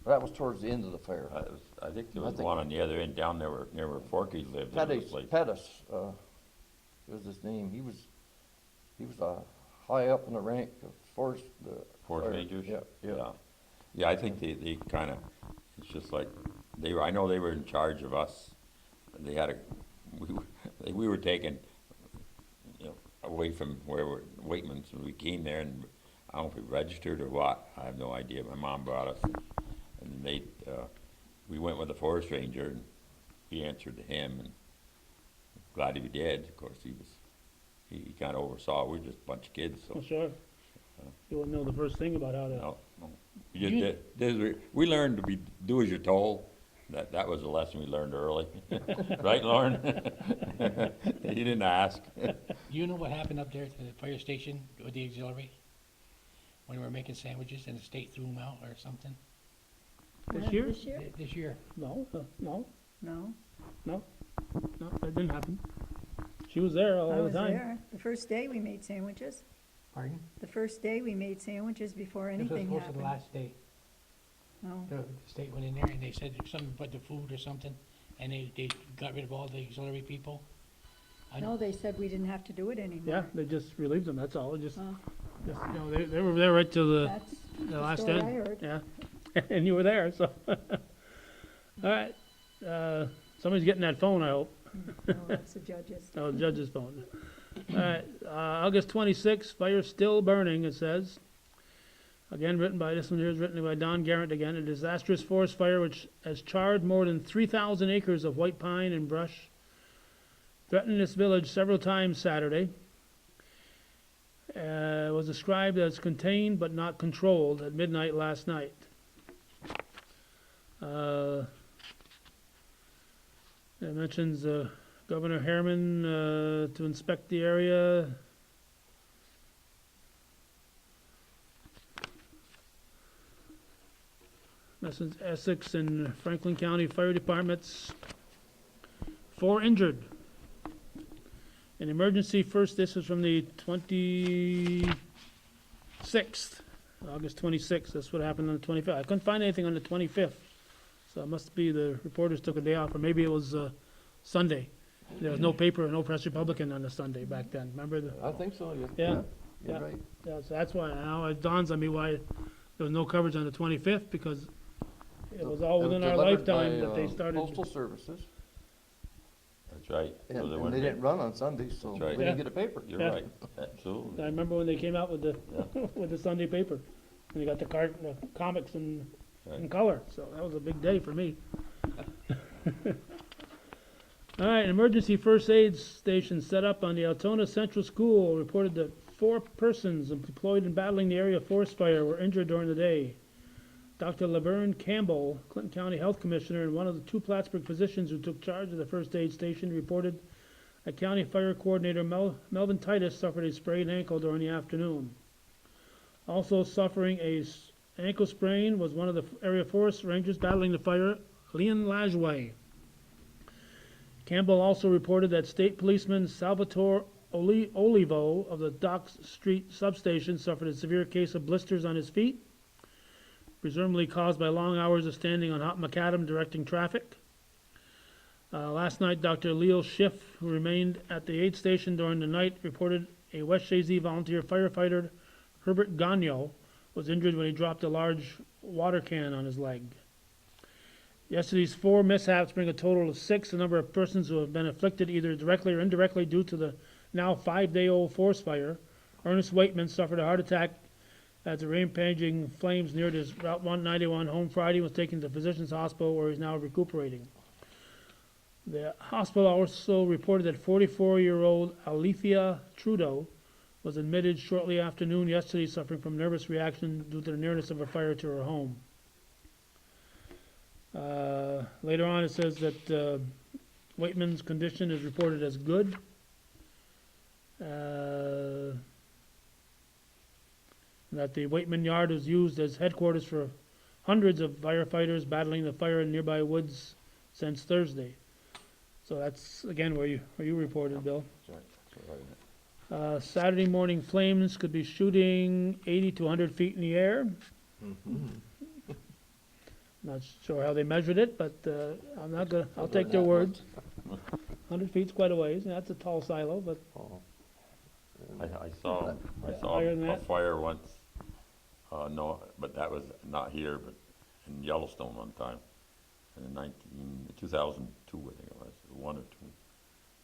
That was towards the end of the fire.
I think there
I
was
think-
one on the other end down there near where Forky's lived. There was a place.
Pettis, was his name. He was high up in the rank of forest.
Forest
fire.
Rangers?
Yeah.
Yeah, I think they kind of, it's just like, I know they were in charge of us. They had we were taken, away from where we're, Waitman's, and we came there, and I don't know if we registered or what, I have no idea. My mom brought us, and we went with the forest ranger, and we answered to him, and of glad he did. Of course, he kind of oversaw. We were just a bunch of kids, so.
Well, sure. You wouldn't know the first thing about how to,
No, no. We just we learned to do as you're told. That was a lesson we learned early. Right, Lauren? You didn't ask.
Do you know what happened up there to the fire station with the auxiliary? When we were making sandwiches and the state threw them out or something?
This year?
This year?
This year.
no,
No,
no, that didn't happen. She was there
I
all the
was
time.
there. The first day we made sandwiches.
Pardon?
The first day we made sandwiches before
This was
anything
supposed to be the
happened.
last day.
No,
The state went in there and they said something about the food or something, and they got rid of all the auxiliary people. I
no, they said we didn't have to do it anymore.
Yeah, they just relieved them, that's all. Just,
Oh,
you know, they were there right till the
That's the
last
story
end.
I heard.
Yeah, and you were there, so. All right, somebody's getting that phone, I hope.
No, that's the judges.
Oh, the judge's phone. All right, August 26th, fire still burning, it says. Again, this one here is written by Don Garrett again. A disastrous forest fire which has charred more than 3,000 acres of white pine and brush. Threatened this village several times Saturday. Was described as contained but not controlled at midnight last night. It mentions Governor Harriman to inspect the area. Mentions Essex and Franklin County Fire Departments. 4 injured. An emergency first, this is from the 26th, August 26th. That's what happened on the 25th. I couldn't find anything on the 25th. So it must be the reporters took a day off, or maybe it was Sunday. There was no paper, no Press Republican on the Sunday back then. Remember the?
I think so, yeah.
Yeah,
You're
yeah.
right.
Yeah, so that's why now it dawns on me why there was no coverage on the 25th, because it was all
It was
within our
delivered
lifetime
by,
that they started.
Postal Services,
That's right.
Yeah,
So
and they
wouldn't
didn't run on Sundays, so
That's
we
right.
didn't
Yeah.
get a paper.
You're
Yeah.
right, absolutely.
I remember when they came out with the, with the Sunday paper, and they got the comics in
Right.
color, so that was a big day for me. All right, an emergency first aid station set up on the Altona Central School reported that 4 persons employed in battling the area forest fire were injured during the day. Dr. Laverne Campbell, Clinton County Health Commissioner, and one of the 2 Plattsburgh physicians who took charge of the first aid station reported that County Fire Coordinator Melvin Titus suffered a sprained ankle during the afternoon. Also suffering a ankle sprain was one of the area forest rangers battling the fire, Leon Lajway. Campbell also reported that state policeman Salvatore Olivo of the Docks Street substation suffered a severe case of blisters on his feet, presumably caused by long hours of standing on hot macadam directing traffic. Last night, Dr. Leo Schiff, who remained at the aid station during the night, reported a West Shazy volunteer firefighter, Herbert Gagno, was injured when he dropped a large water can on his leg. Yesterday's 4 mishaps bring a total of 6, the number of persons who have been afflicted either directly or indirectly due to the now 5-day-old forest fire. Ernest Waitman suffered a heart attack as the rampaging flames near his Route 191 home Friday, was taken to Physicians Hospital where he's now recuperating. The hospital also reported that 44-year-old Alethea Trudeau was admitted shortly after noon yesterday, suffering from nervous reaction due to the nearness of a fire to her home. Later on, it says that Waitman's condition is reported as good. That the Waitman Yard was used as headquarters for hundreds of firefighters battling the fire in nearby woods since Thursday. So that's, again, where you reported, Bill.
That's right. That's right.
Saturday morning flames could be shooting 80 to 100 feet in the air. Not sure how they measured it, but I'm not gonna, I'll take their word. 100 feet's quite a ways, and that's a tall silo, but
Oh,
I saw
Higher than
a
that?
fire once, no, but that was not here, but in Yellowstone one time, in 2002, I think it was, 1 or 2.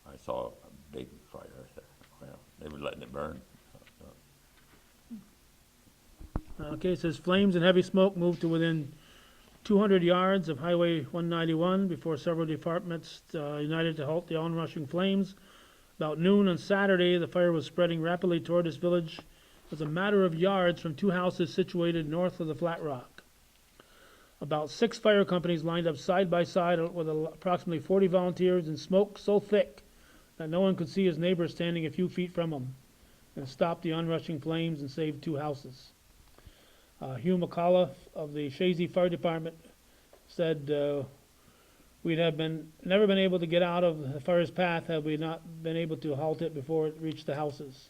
I saw a big fire there. Well, they were letting it burn.
okay, it says flames and heavy smoke moved to within 200 yards of Highway 191 before several departments united to halt the onrushing flames. About noon on Saturday, the fire was spreading rapidly toward this village. It was a matter of yards from two houses situated north of the Flat Rock. About 6 fire companies lined up side by side with approximately 40 volunteers in smoke so thick that no one could see his neighbor standing a few feet from him, and stopped the onrushing flames and saved 2 houses. Hugh McCullough of the Shazy Fire Department said, we'd have never been able to get out of the fire's path had we not been able to halt it before it reached the houses.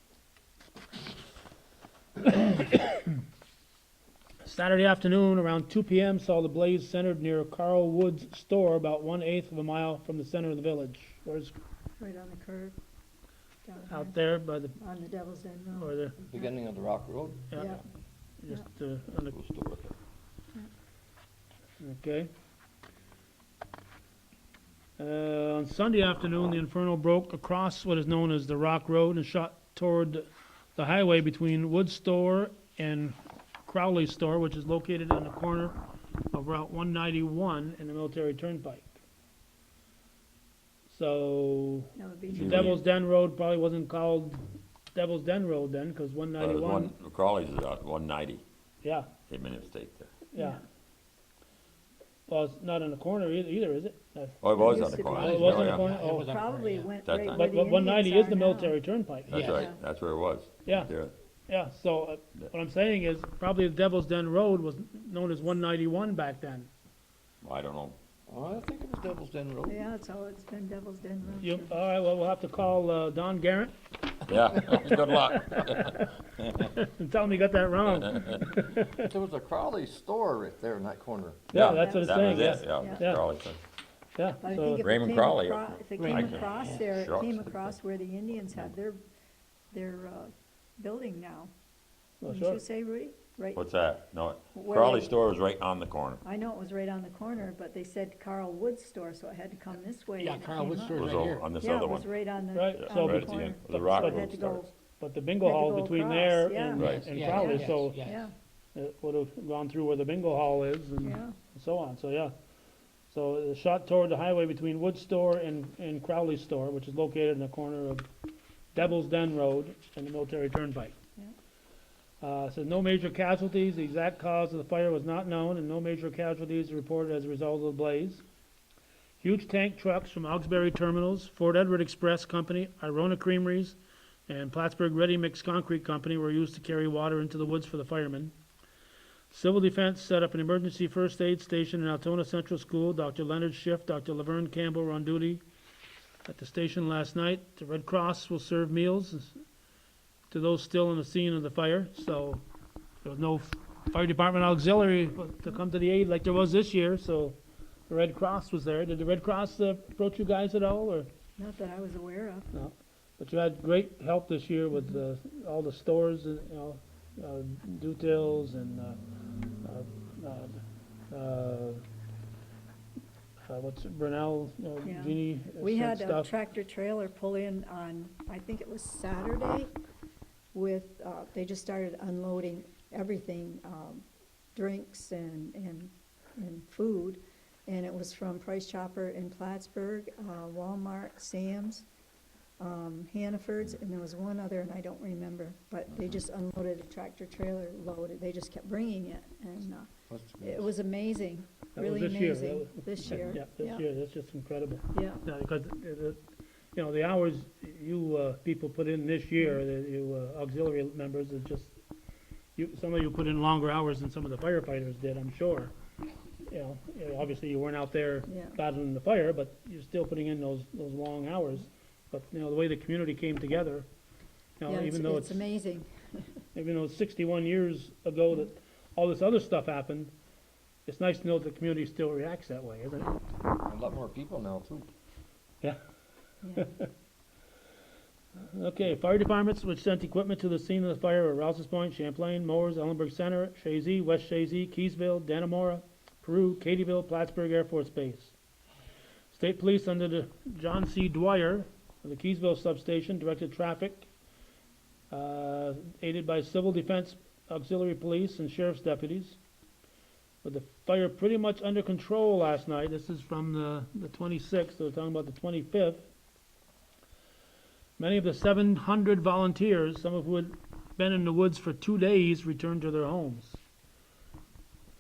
Saturday afternoon, around 2 p.m., saw the blaze centered near Carl Wood's store, about 1/8 of a mile from the center of the village. Where's
Right on the curve, down
out there by the,
on the Devil's Den
or
Road.
the,
Beginning of the Rock Road.
yeah,
Yeah.
just on the,
Goes to work.
okay. On Sunday afternoon, the inferno broke across what is known as the Rock Road and shot toward the highway between Wood's store and Crowley's store, which is located on the corner of Route 191 and the Military Turnpike. So,
That would be
the
Julie.
Devil's Den Road probably wasn't called Devil's Den Road then, because
Well,
191,
Crawley's is 190.
yeah,
They made a mistake there.
yeah. Well, it's not on the corner either, is it?
Oh, it was
It
on
used
the
to be.
corner.
Oh, it was on the
yeah.
corner?
It
Oh.
was on the corner,
Probably
yeah.
went
That
right
time.
where
But
the
190
Indians
is the
are now.
Military Turnpike.
That's
Yeah.
right, that's where it was.
Yeah.
Right there.
Yeah, so what I'm saying is probably the Devil's Den Road was known as 191 back then.
I don't know.
Oh, I think it was Devil's Den Road.
Yeah, it's always been Devil's Den Road.
You, all right, well, we'll have to call Don Garrett
Yeah, good luck.
and tell him you got that wrong.
There was a Crowley store right there in that corner.
Yeah, that's what it's
That
saying,
was it,
yeah.
yeah.
Yeah.
But
Crawley.
I
So,
think if it
Raymond
came
Crawley.
across, if it
Raymond,
came across
yeah.
there, it
Shucks.
came across where the Indians had their building now.
well,
Didn't
sure.
you say, Rudy? Right,
What's that? No,
Where
Crawley
they-
store was right on the corner.
I know it was right on the corner, but they said Carl Wood's store, so I had to come this way.
Yeah,
and it
Carl
came
Wood's
up.
store.
It was
Right
over
here.
on this
Yeah,
other
it was
one.
right on the,
Right,
on
so-
the
Right at the
corner.
end, where the rock
So I
road
had to go-
starts.
But the bingo
Had to
hall
go
between
across,
there
yeah.
and
Right.
and
Yeah,
Crowley,
yes,
so
yes.
Yeah,
it would have gone through where the bingo hall is and
yeah.
so on, so yeah. So it shot toward the highway between Wood's store and Crowley's store, which is located in the corner of Devil's Den Road and the Military Turnpike. Says no major casualties, the exact cause of the fire was not known, and no major casualties reported as a result of the blaze. Huge tank trucks from Augsbury Terminals, Fort Edward Express Company, Irona Creameries, and Plattsburgh Ready Mix Concrete Company were used to carry water into the woods for the firemen. Civil Defense set up an emergency first aid station in Altona Central School. Dr. Leonard Schiff, Dr. Laverne Campbell were on duty at the station last night. The Red Cross will serve meals to those still on the scene of the fire, so there was no fire department auxiliary to come to the aid like there was this year, so the Red Cross was there. Did the Red Cross approach you guys at all, or?
Not that I was aware of.
No, but you had great help this year with all the stores, you know, Dutils and, what's it, Brunel,
Yeah.
Genie
We
sent
had a
stuff.
tractor trailer pull in on, I think it was Saturday, with, they just started unloading everything, drinks and food. And it was from Price Chopper in Plattsburgh, Walmart, Sam's, Hannaford's, and there was one other, and I don't remember. But they just unloaded a tractor trailer load, they just kept bringing it, and it was amazing,
That was
really
this year,
amazing,
that was-
this year.
Yeah, this year, that's just incredible.
Yeah,
Yeah, because, you know, the hours you, people put in this year, you auxiliary members, is just, some of you put in longer hours than some of the firefighters did, I'm sure. You know, obviously you weren't out there
yeah.
battling the fire, but you're still putting in those long hours. But, you know, the way the community came together, you know,
Yeah,
even though
it's amazing.
even though it's 61 years ago that all this other stuff happened, it's nice to know that the community still reacts that way, isn't it?
A lot more people now, too.
Yeah.
Yeah.
Okay, fire departments which sent equipment to the scene of the fire were Rouse's Point, Champlain, Mowers, Ellenberg Center, Shazy, West Shazy, Keysville, Dannemora, Peru, Cadyville, Plattsburgh Air Force Base. State Police under the John C. Dwyer of the Keysville substation directed traffic, aided by Civil Defense Auxiliary Police and Sheriff's deputies. with the fire pretty much under control last night. This is from the 26th, so we're talking about the 25th. Many of the 700 volunteers, some of who had been in the woods for 2 days, returned to their homes.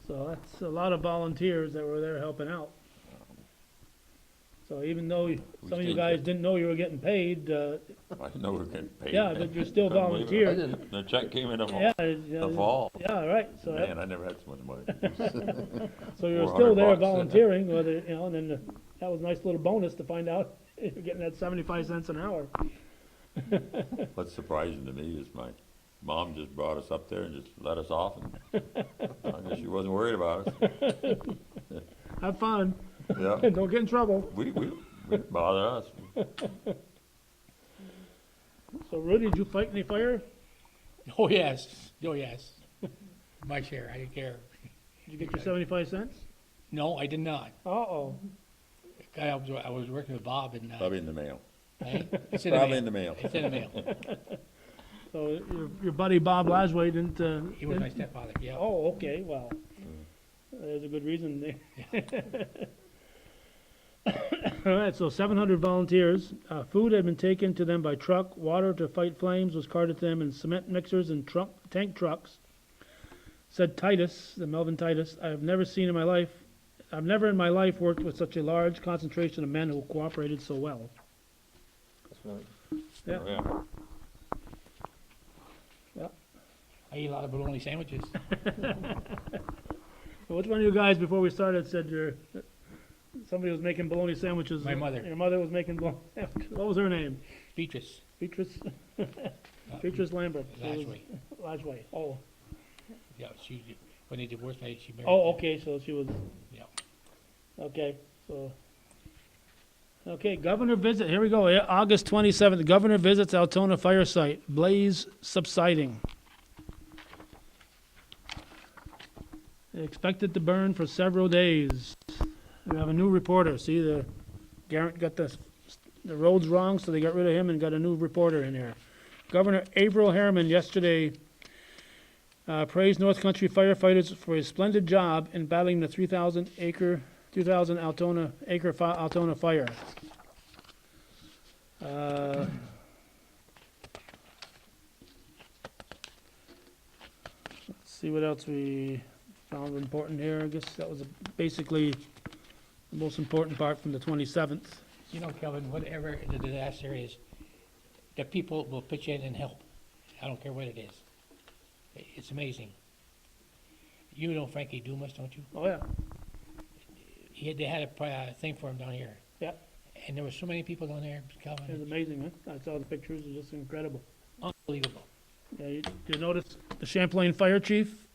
So that's a lot of volunteers that were there helping out. So even though some of you guys didn't know you were getting paid,
I didn't know we were getting paid.
yeah, but you're still
Couldn't believe it.
volunteered.
The check came in
Yeah,
the fall.
yeah, right, so,
Man, I never had so much money.
so you're
400
still there
bucks.
volunteering, whether, and then that was a nice little bonus to find out you're getting that 75 cents an hour.
What's surprising to me is my mom just brought us up there and just let us off, and I guess she wasn't worried about us.
Have fun,
Yeah,
don't get in trouble.
we didn't bother us.
So Rudy, did you fight any fire?
Oh, yes, my share, I didn't care.
Did you get your 75 cents?
No, I did not.
Uh-oh.
I was working with Bob and,
Probably in the mail.
eh? It's
Probably in the mail.
It's in the mail.
So your buddy Bob Lasway didn't,
He was my
didn't-
stepfather, yeah.
Oh, okay, well, there's a good reason there. All right, so 700 volunteers. Food had been taken to them by truck. Water to fight flames was carted to them in cement mixers and tank trucks. Said Titus, the Melvin Titus, I've never in my life worked with such a large concentration of men who cooperated so well.
That's right.
Yeah.
Oh, yeah.
I ate a lot of bologna sandwiches.
So which one of you guys, before we started, said somebody was making bologna sandwiches?
My mother.
Your mother was making bologna sandwiches. What was her name?
Beatrice,
Beatrice? Beatrice Lambert.
Lashway.
Lashway, oh.
Yeah, when they divorced, she married.
Oh, okay, so she was,
Yeah.
okay, so. Okay, governor visit, here we go, yeah, August 27th, governor visits Altona fire site, blaze subsiding. Expected to burn for several days. We have a new reporter, see, Garrett got the roads wrong, so they got rid of him and got a new reporter in here. Governor Averill Harriman yesterday praised North Country firefighters for a splendid job in battling the 3,000 Altona fire. Let's see what else we found important here. I guess that was basically the most important part from the 27th.
You know, Kelvin, whatever the disaster is, the people will pitch in and help. I don't care what it is. It's amazing. You know Frankie Dumas, don't you?
Oh, yeah.
They had a thing for him down here.
Yeah.
And there were so many people down there,
It was
Kelvin.
amazing, huh? I saw the pictures, it was just incredible.
Unbelievable.
Yeah, you notice the Champlain fire chief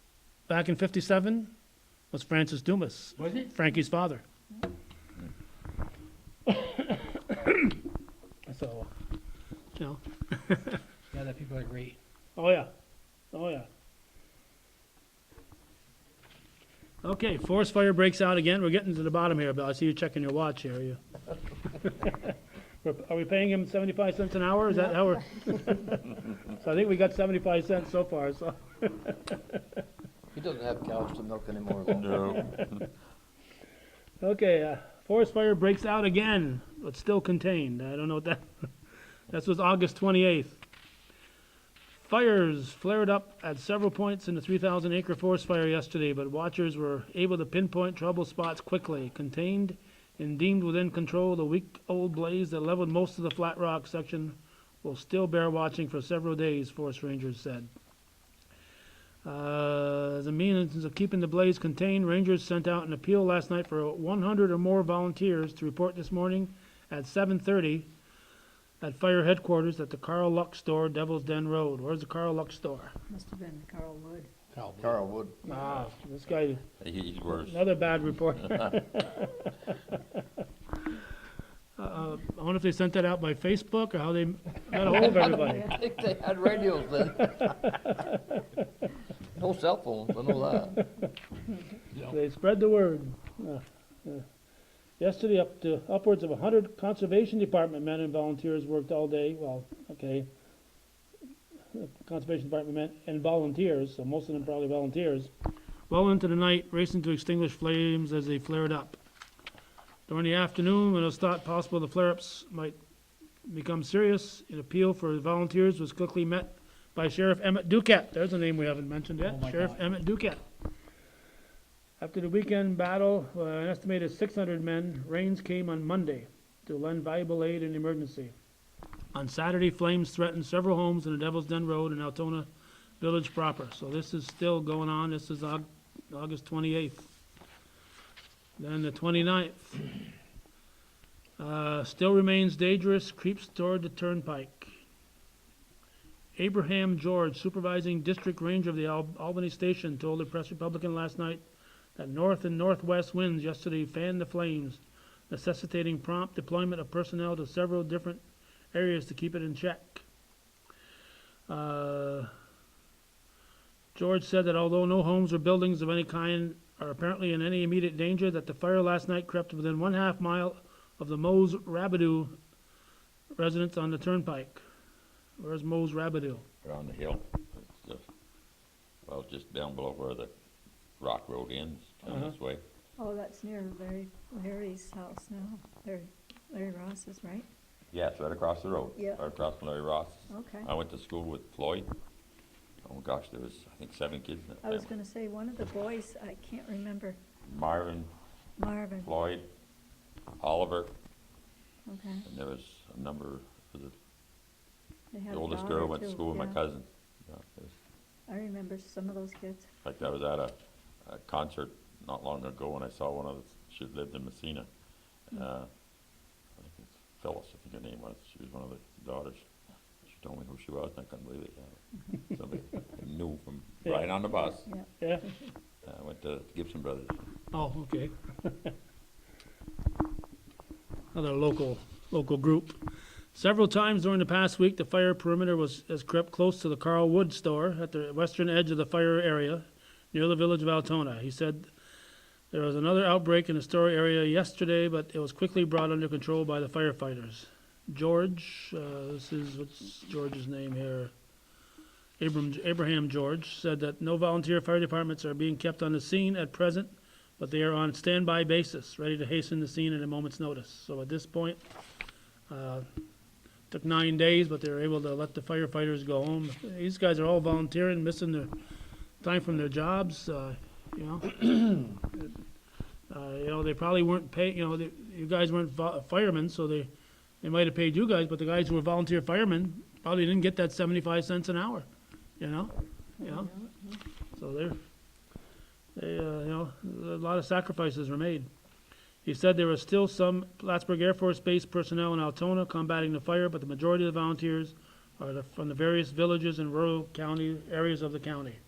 back in '57 was Francis Dumas,
Was it?
Frankie's father. So, you know,
Yeah, the people are great.
oh yeah, oh yeah. Okay, forest fire breaks out again. We're getting to the bottom here, Bill. I see you checking your watch here. You. Are we paying him 75 cents an hour? Is that how we're? So I think we got 75 cents so far, so.
He doesn't have cows to milk anymore. though.
No.
Okay, forest fire breaks out again, but still contained. I don't know what that, this was August 28th. Fires flared up at several points in the 3,000 acre forest fire yesterday, but watchers were able to pinpoint trouble spots quickly. Contained and deemed within control, the week-old blaze that leveled most of the Flat Rock section will still bear watching for several days, forest rangers said. As a means of keeping the blaze contained, rangers sent out an appeal last night for 100 or more volunteers to report this morning at 7:30 at fire headquarters at the Carl Luck Store, Devil's Den Road. Where's the Carl Luck Store?
Must have been Carl Wood.
Carl Wood.
Ah, this guy,
He's worse.
another bad report. I wonder if they sent that out by Facebook or how they got a hold of everybody.
I think they had radios then. No cell phones, I know that.
They spread the word. Yesterday, upwards of 100 Conservation Department men and volunteers worked all day. Well, okay. Conservation Department men and volunteers, so most of them probably volunteers, well into the night, racing to extinguish flames as they flared up. During the afternoon, when it was thought possible the flare-ups might become serious, an appeal for volunteers was quickly met by Sheriff Emmett Duquette. There's a name we haven't mentioned yet,
Oh my
Sheriff
God.
Emmett Duquette. After the weekend battle, an estimated 600 men, rains came on Monday to lend valuable aid in emergency. On Saturday, flames threatened several homes in the Devil's Den Road in Altona Village proper. So this is still going on. This is August 28th. Then the 29th. Still remains dangerous, creeps toward the turnpike. Abraham George, supervising district ranger of the Albany station, told the Press Republican last night that north and northwest winds yesterday fanned the flames, necessitating prompt deployment of personnel to several different areas to keep it in check. George said that although no homes or buildings of any kind are apparently in any immediate danger, that the fire last night crept within 1/2 mile of the Mose Rabideau residents on the turnpike. Where's Mose Rabideau?
They're on the hill. It's, well, just down below where the rock road ends, down this way.
Oh, that's near Larry's house now, Larry Ross's, right?
Yeah, it's right across the road.
Yeah.
Right across from Larry Ross.
Okay.
I went to school with Floyd. Oh gosh, there was, I think, 7 kids in that
I was
family.
gonna say, one of the boys, I can't remember,
Marvin,
Marvin,
Floyd, Oliver,
okay.
and there was a number, was it
They had
the
a
oldest
daughter,
girl went to
too,
school with my
yeah.
cousin. Yeah, it was,
I remember some of those kids.
in fact, I was at a concert not long ago and I saw one of the, she lived in Messina. I think it's Phyllis, I think her name was. She was one of the daughters. She told me who she was and I couldn't believe it. Yeah. Somebody I knew from riding on the bus.
Yeah.
Yeah?
I went to Gibson Brothers.
Oh, okay. Another local group. Several times during the past week, the fire perimeter has crept close to the Carl Wood store at the western edge of the fire area near the village of Altona. He said there was another outbreak in the store area yesterday, but it was quickly brought under control by the firefighters. George, what's George's name here? Abraham George said that no volunteer fire departments are being kept on the scene at present, but they are on standby basis, ready to hasten the scene at a moment's notice. So at this point, took 9 days, but they were able to let the firefighters go home. These guys are all volunteering, missing their time from their jobs, you know. They probably weren't paid, you guys weren't firemen, so they might have paid you guys, but the guys who were volunteer firemen probably didn't get that 75 cents an hour, you know? So a lot of sacrifices were made. He said there were still some Plattsburgh Air Force Base personnel in Altona combating the fire, but the majority of the volunteers are from the various villages and rural county areas of the county.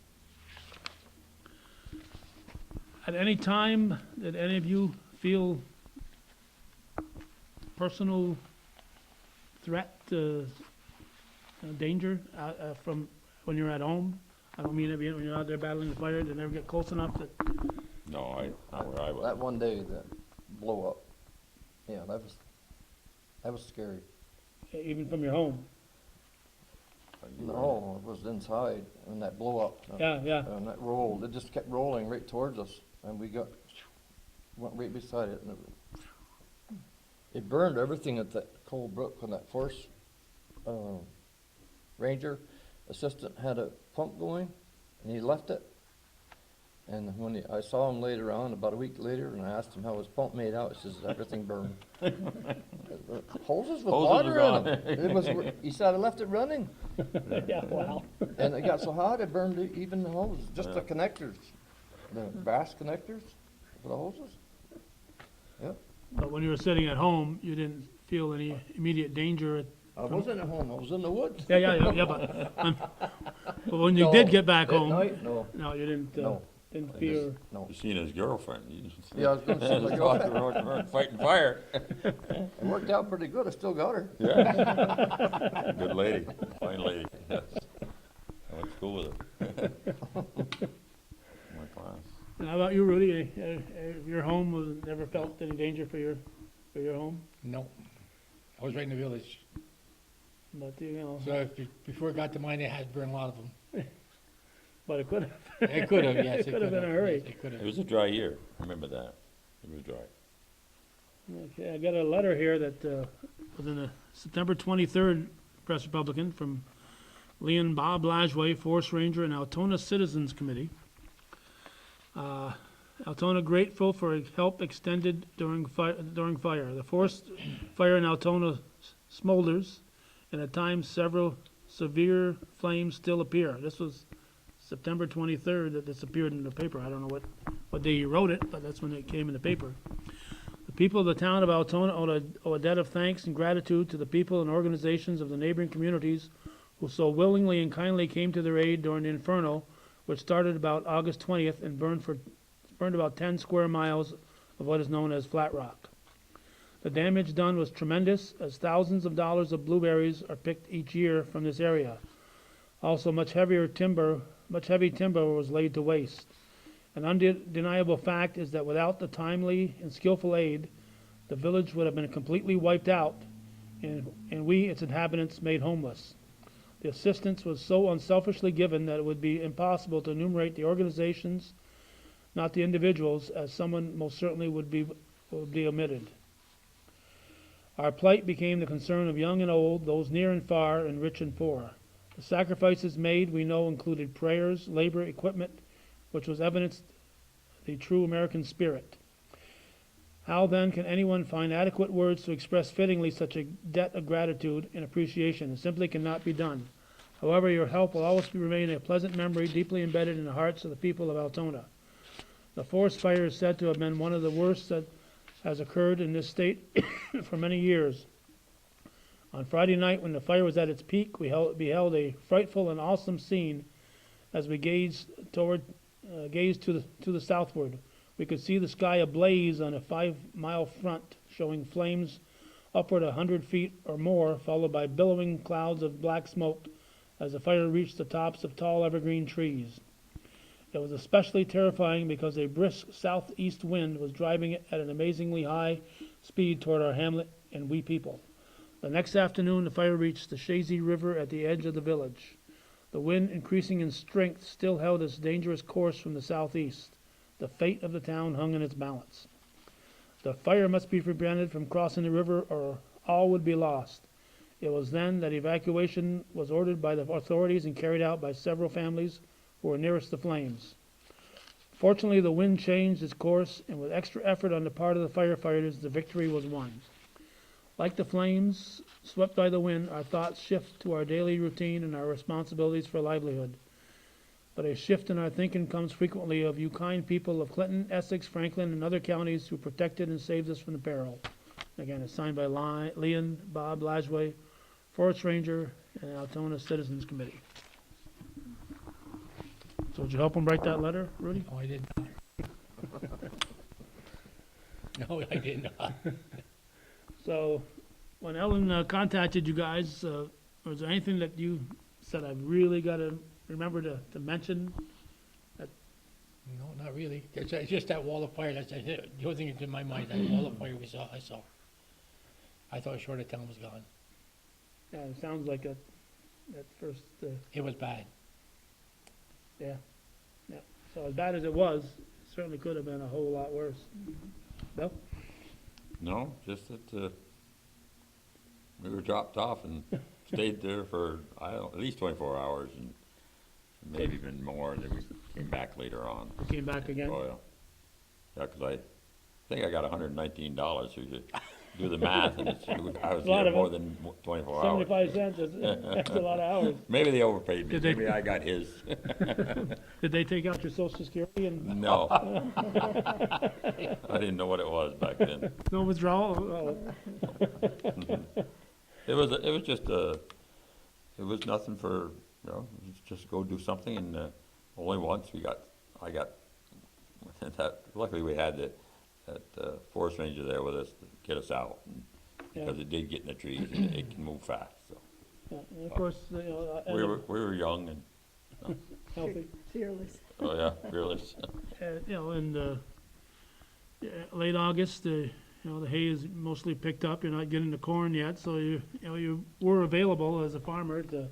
At any time, did any of you feel personal threat, danger from when you're at home? I don't mean when you're out there battling the fire, did it ever get close enough that,
No, not where I was.
That one day, that blow up, yeah, that was scary.
even from your home?
No, it was inside, and that blow up.
Yeah.
And that rolled, it just kept rolling right towards us, and went right beside it, and it burned everything at that Cold Brook when that first ranger assistant had a pump going, and he left it. And when I saw him later on, about a week later, and I asked him how his pump made out, he says everything burned. Hoses with water in them. It was. He said I left it running,
Yeah, wow.
and it got so hot it burned even the hoses, just the connectors, the brass connectors for the hoses. Yep.
But when you were sitting at home, you didn't feel any immediate danger?
I wasn't at home. I was in the woods.
Yeah, but when you did get back
At
home,
night, no,
no, you didn't,
no,
didn't fear?
no.
You seen his girlfriend.
Yeah, I was gonna say my girlfriend.
Fighting fire.
It worked out pretty good. I still got her.
Yeah. Good lady, fine lady. Yes. I went to school with her. My class.
And how about you, Rudy? Your home was never felt any danger for your home?
No, I was right in the village.
But
So before it got to mine, they had burned a lot of them.
but it could have.
It could have, yes,
It could have been a hurry.
yes, it could
It
have.
was a dry year, I remember that. It was dry.
Okay, I got a letter here that was in the September 23rd Press Republican from Leon Bob Lajway, Forest Ranger and Altona Citizens Committee. Altona grateful for help extended during fire. The forest fire in Altona smolders, and at times several severe flames still appear. This was September 23rd that this appeared in the paper. I don't know what day you wrote it, but that's when it came in the paper. The people of the town of Altona owe a debt of thanks and gratitude to the people and organizations of the neighboring communities who so willingly and kindly came to their aid during the inferno, which started about August 20th and burned about 10 square miles of what is known as Flat Rock. The damage done was tremendous, as thousands of dollars of blueberries are picked each year from this area. Also, much heavy timber was laid to waste. An undeniable fact is that without the timely and skillful aid, the village would have been completely wiped out, and we, its inhabitants, made homeless. The assistance was so unselfishly given that it would be impossible to enumerate the organizations, not the individuals, as someone most certainly would be omitted. Our plight became the concern of young and old, those near and far, and rich and poor. The sacrifices made, we know, included prayers, labor, equipment, which was evidenced the true American spirit. How then can anyone find adequate words to express fittingly such a debt of gratitude and appreciation? It simply cannot be done. However, your help will always remain a pleasant memory deeply embedded in the hearts of the people of Altona. The forest fire is said to have been one of the worst that has occurred in this state for many years. On Friday night, when the fire was at its peak, we beheld a frightful and awesome scene as we gazed to the southward. We could see the sky ablaze on a 5-mile front, showing flames upward 100 feet or more, followed by billowing clouds of black smoke as the fire reached the tops of tall evergreen trees. It was especially terrifying because a brisk southeast wind was driving it at an amazingly high speed toward our hamlet and we people. The next afternoon, the fire reached the Shazy River at the edge of the village. The wind, increasing in strength, still held its dangerous course from the southeast. The fate of the town hung in its balance. The fire must be prevented from crossing the river or all would be lost. It was then that evacuation was ordered by the authorities and carried out by several families who were nearest the flames. Fortunately, the wind changed its course, and with extra effort on the part of the firefighters, the victory was won. Like the flames swept by the wind, our thoughts shift to our daily routine and our responsibilities for livelihood. But a shift in our thinking comes frequently of you kind people of Clinton, Essex, Franklin, and other counties who protected and saved us from the peril. Again, it's signed by Leon Bob Lajway, Forest Ranger, and Altona Citizens Committee. So would you help him write that letter, Rudy?
No, I did not. No, I did not.
So when Ellen contacted you guys, was there anything that you said I've really got to remember to mention?
No, not really. It's just that wall of fire. That's the only thing that's in my mind. That wall of fire I saw. I thought sure the town was gone.
Yeah, it sounds like at first,
It was bad.
yeah. So as bad as it was, it certainly could have been a whole lot worse. Bill?
No, just that we were dropped off and stayed there for, at least 24 hours and maybe even more. Then we came back later on.
You came back again?
Oh, yeah. Yeah, because I think I got $119, so you do the math, and I was
A lot
there
of
more
it.
than 24 hours.
75 cents, that's a lot of hours.
Maybe they overpaid me.
Did they-
Maybe I got his.
Did they take out your social security and
No. I didn't know what it was back then.
no withdrawal? Oh.
It was just it was nothing for, just go do something, and only once I got luckily we had that forest ranger there with us to get us out, because it did get in the trees and it can move fast, so.
Yeah, and of course,
We were young and,
healthy.
Fearless.
oh yeah, fearless.
In late August, the hay is mostly picked up. You're not getting the corn yet, so you were available as a farmer to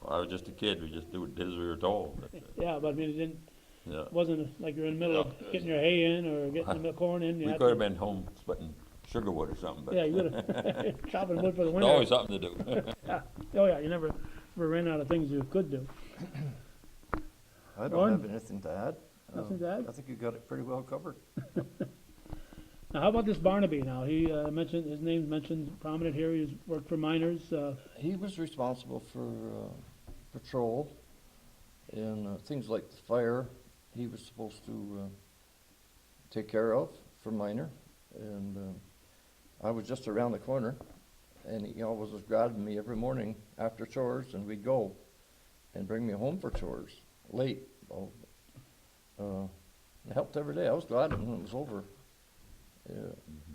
I was just a kid, we just did as we were told.
Yeah, but I mean, it didn't,
Yeah.
wasn't like you're in the middle of getting your hay in or getting the corn in. You
We
had
could
to-
have been home splitting sugar wood or something, but
Yeah, you would have, chopping wood for the
there's
winter.
always something to do.
Yeah. Oh, yeah, you never ran out of things you could do.
I don't
Lauren?
have anything to add.
Nothing to add?
I think you got it pretty well covered.
Now, how about this Barnaby now? He mentioned, his name's mentioned prominent here, he's worked for miners.
He was responsible for patrol and things like the fire. He was supposed to take care of for minor, and I was just around the corner, and he always was grabbing me every morning after chores, and we'd go and bring me home for chores late. It helped every day. I was glad when it was over.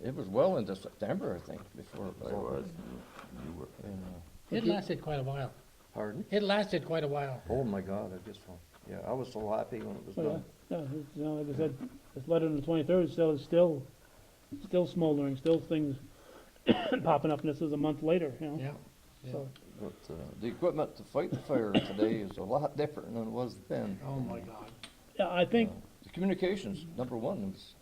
It was well into September, I think, before it was
It
over.
was, you were,
And,
It lasted quite a while.
pardon?
It lasted quite a while.
Oh my God! I was so happy when it was
Oh, yeah.
done.
Yeah, you know, like I said, this letter on the 23rd still smoldering, still things popping up, and this is a month later, you know?
Yeah.
So,
But the equipment to fight the fire today is a lot different than it was then.
Oh, my God.
yeah, I think,
The communications, number one, was,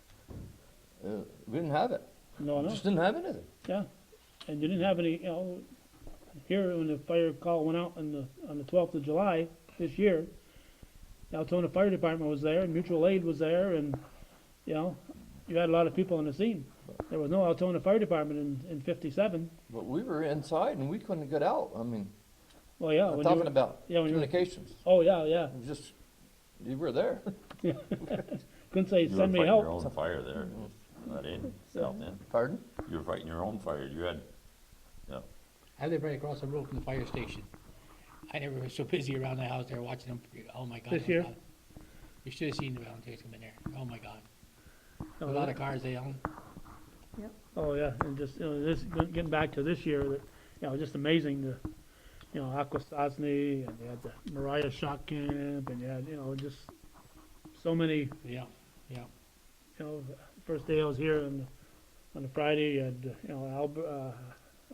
we didn't have it.
no,
We just didn't have anything.
yeah. And you didn't have any, you know, here when the fire call went out on the 12th of July this year, the Altona Fire Department was there, and mutual aid was there, and, you know, you had a lot of people on the scene. There was no Altona Fire Department in 57.
But we were inside and we couldn't get out. I mean,
Well, yeah.
I'm
when you
talking
were-
about
yeah, when you were-
communications.
Oh, yeah, yeah.
It was just, you were there.
Couldn't say,
you were
send me
fighting your
help.
own fire there, not in, south end.
Pardon?
You were fighting your own fire, you had,
I live right across the road from the fire station. I never was so busy around the house there watching them. Oh, my God.
This
oh, my
year?
God. You should have seen the volunteers come in there. Oh, my God.
Oh,
A lot of cars they own.
Oh, yeah, and just, you know, this, getting back to this year, that, you know, just amazing, the, you know, Aquasasne, and you had the Mariah Shock Camp, and you had, you know, just so many,
Yeah, yeah.
you know, first day I was here on the Friday, you had, you know,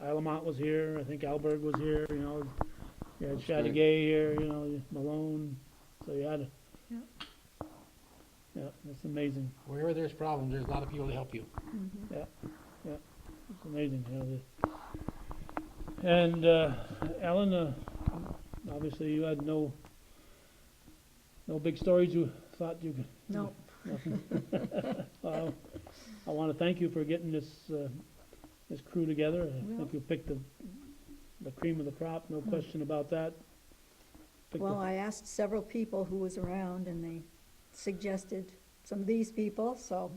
Alamont was here, I think Alberg was here, you know, you had
That's
Shaddy
great.
Gay here, you know, Malone, so you had,
Yeah.
yeah, that's amazing.
Wherever there's problems, there's a lot of people to help you.
It's amazing, you know. And Alan, obviously you had no big stories you thought you could.
No,
Well, I want to thank you for getting this crew together. I
Yeah.
think you picked the cream of the crop, no question about that. Picked
well,
the-
I asked several people who was around, and they suggested some of these people, so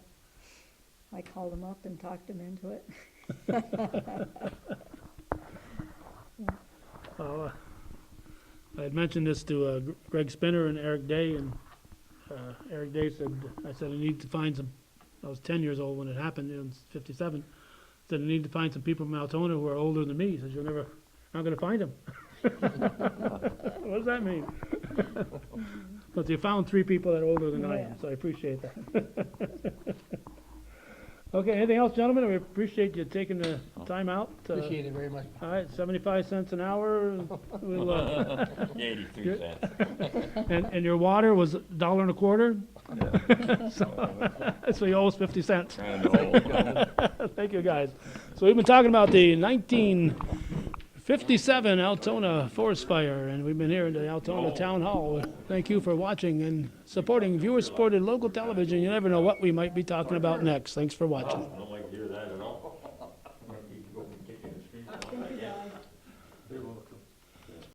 I called them up and talked them into it.
Well, I had mentioned this to Greg Spinner and Eric Day, and Eric Day said, I said, I need to find some, I was 10 years old when it happened, in '57. Said, I need to find some people from Altona who are older than me. He said, you're not going to find them. What does that mean? But you found 3 people that are older than I am,
Yeah.
so I appreciate that. Okay, anything else, gentlemen? We appreciate you taking the time out.
Appreciate it very much.
All right, 75 cents an hour. We'll,
83 cents.
and your water was $1.25? So you owe us 50 cents.
I know.
Thank you, guys. So we've been talking about the 1957 Altona forest fire, and we've been here in the Altona Town Hall. Thank you for watching and supporting viewer-supported local television. You never know what we might be talking about next. Thanks for watching.
I don't like hearing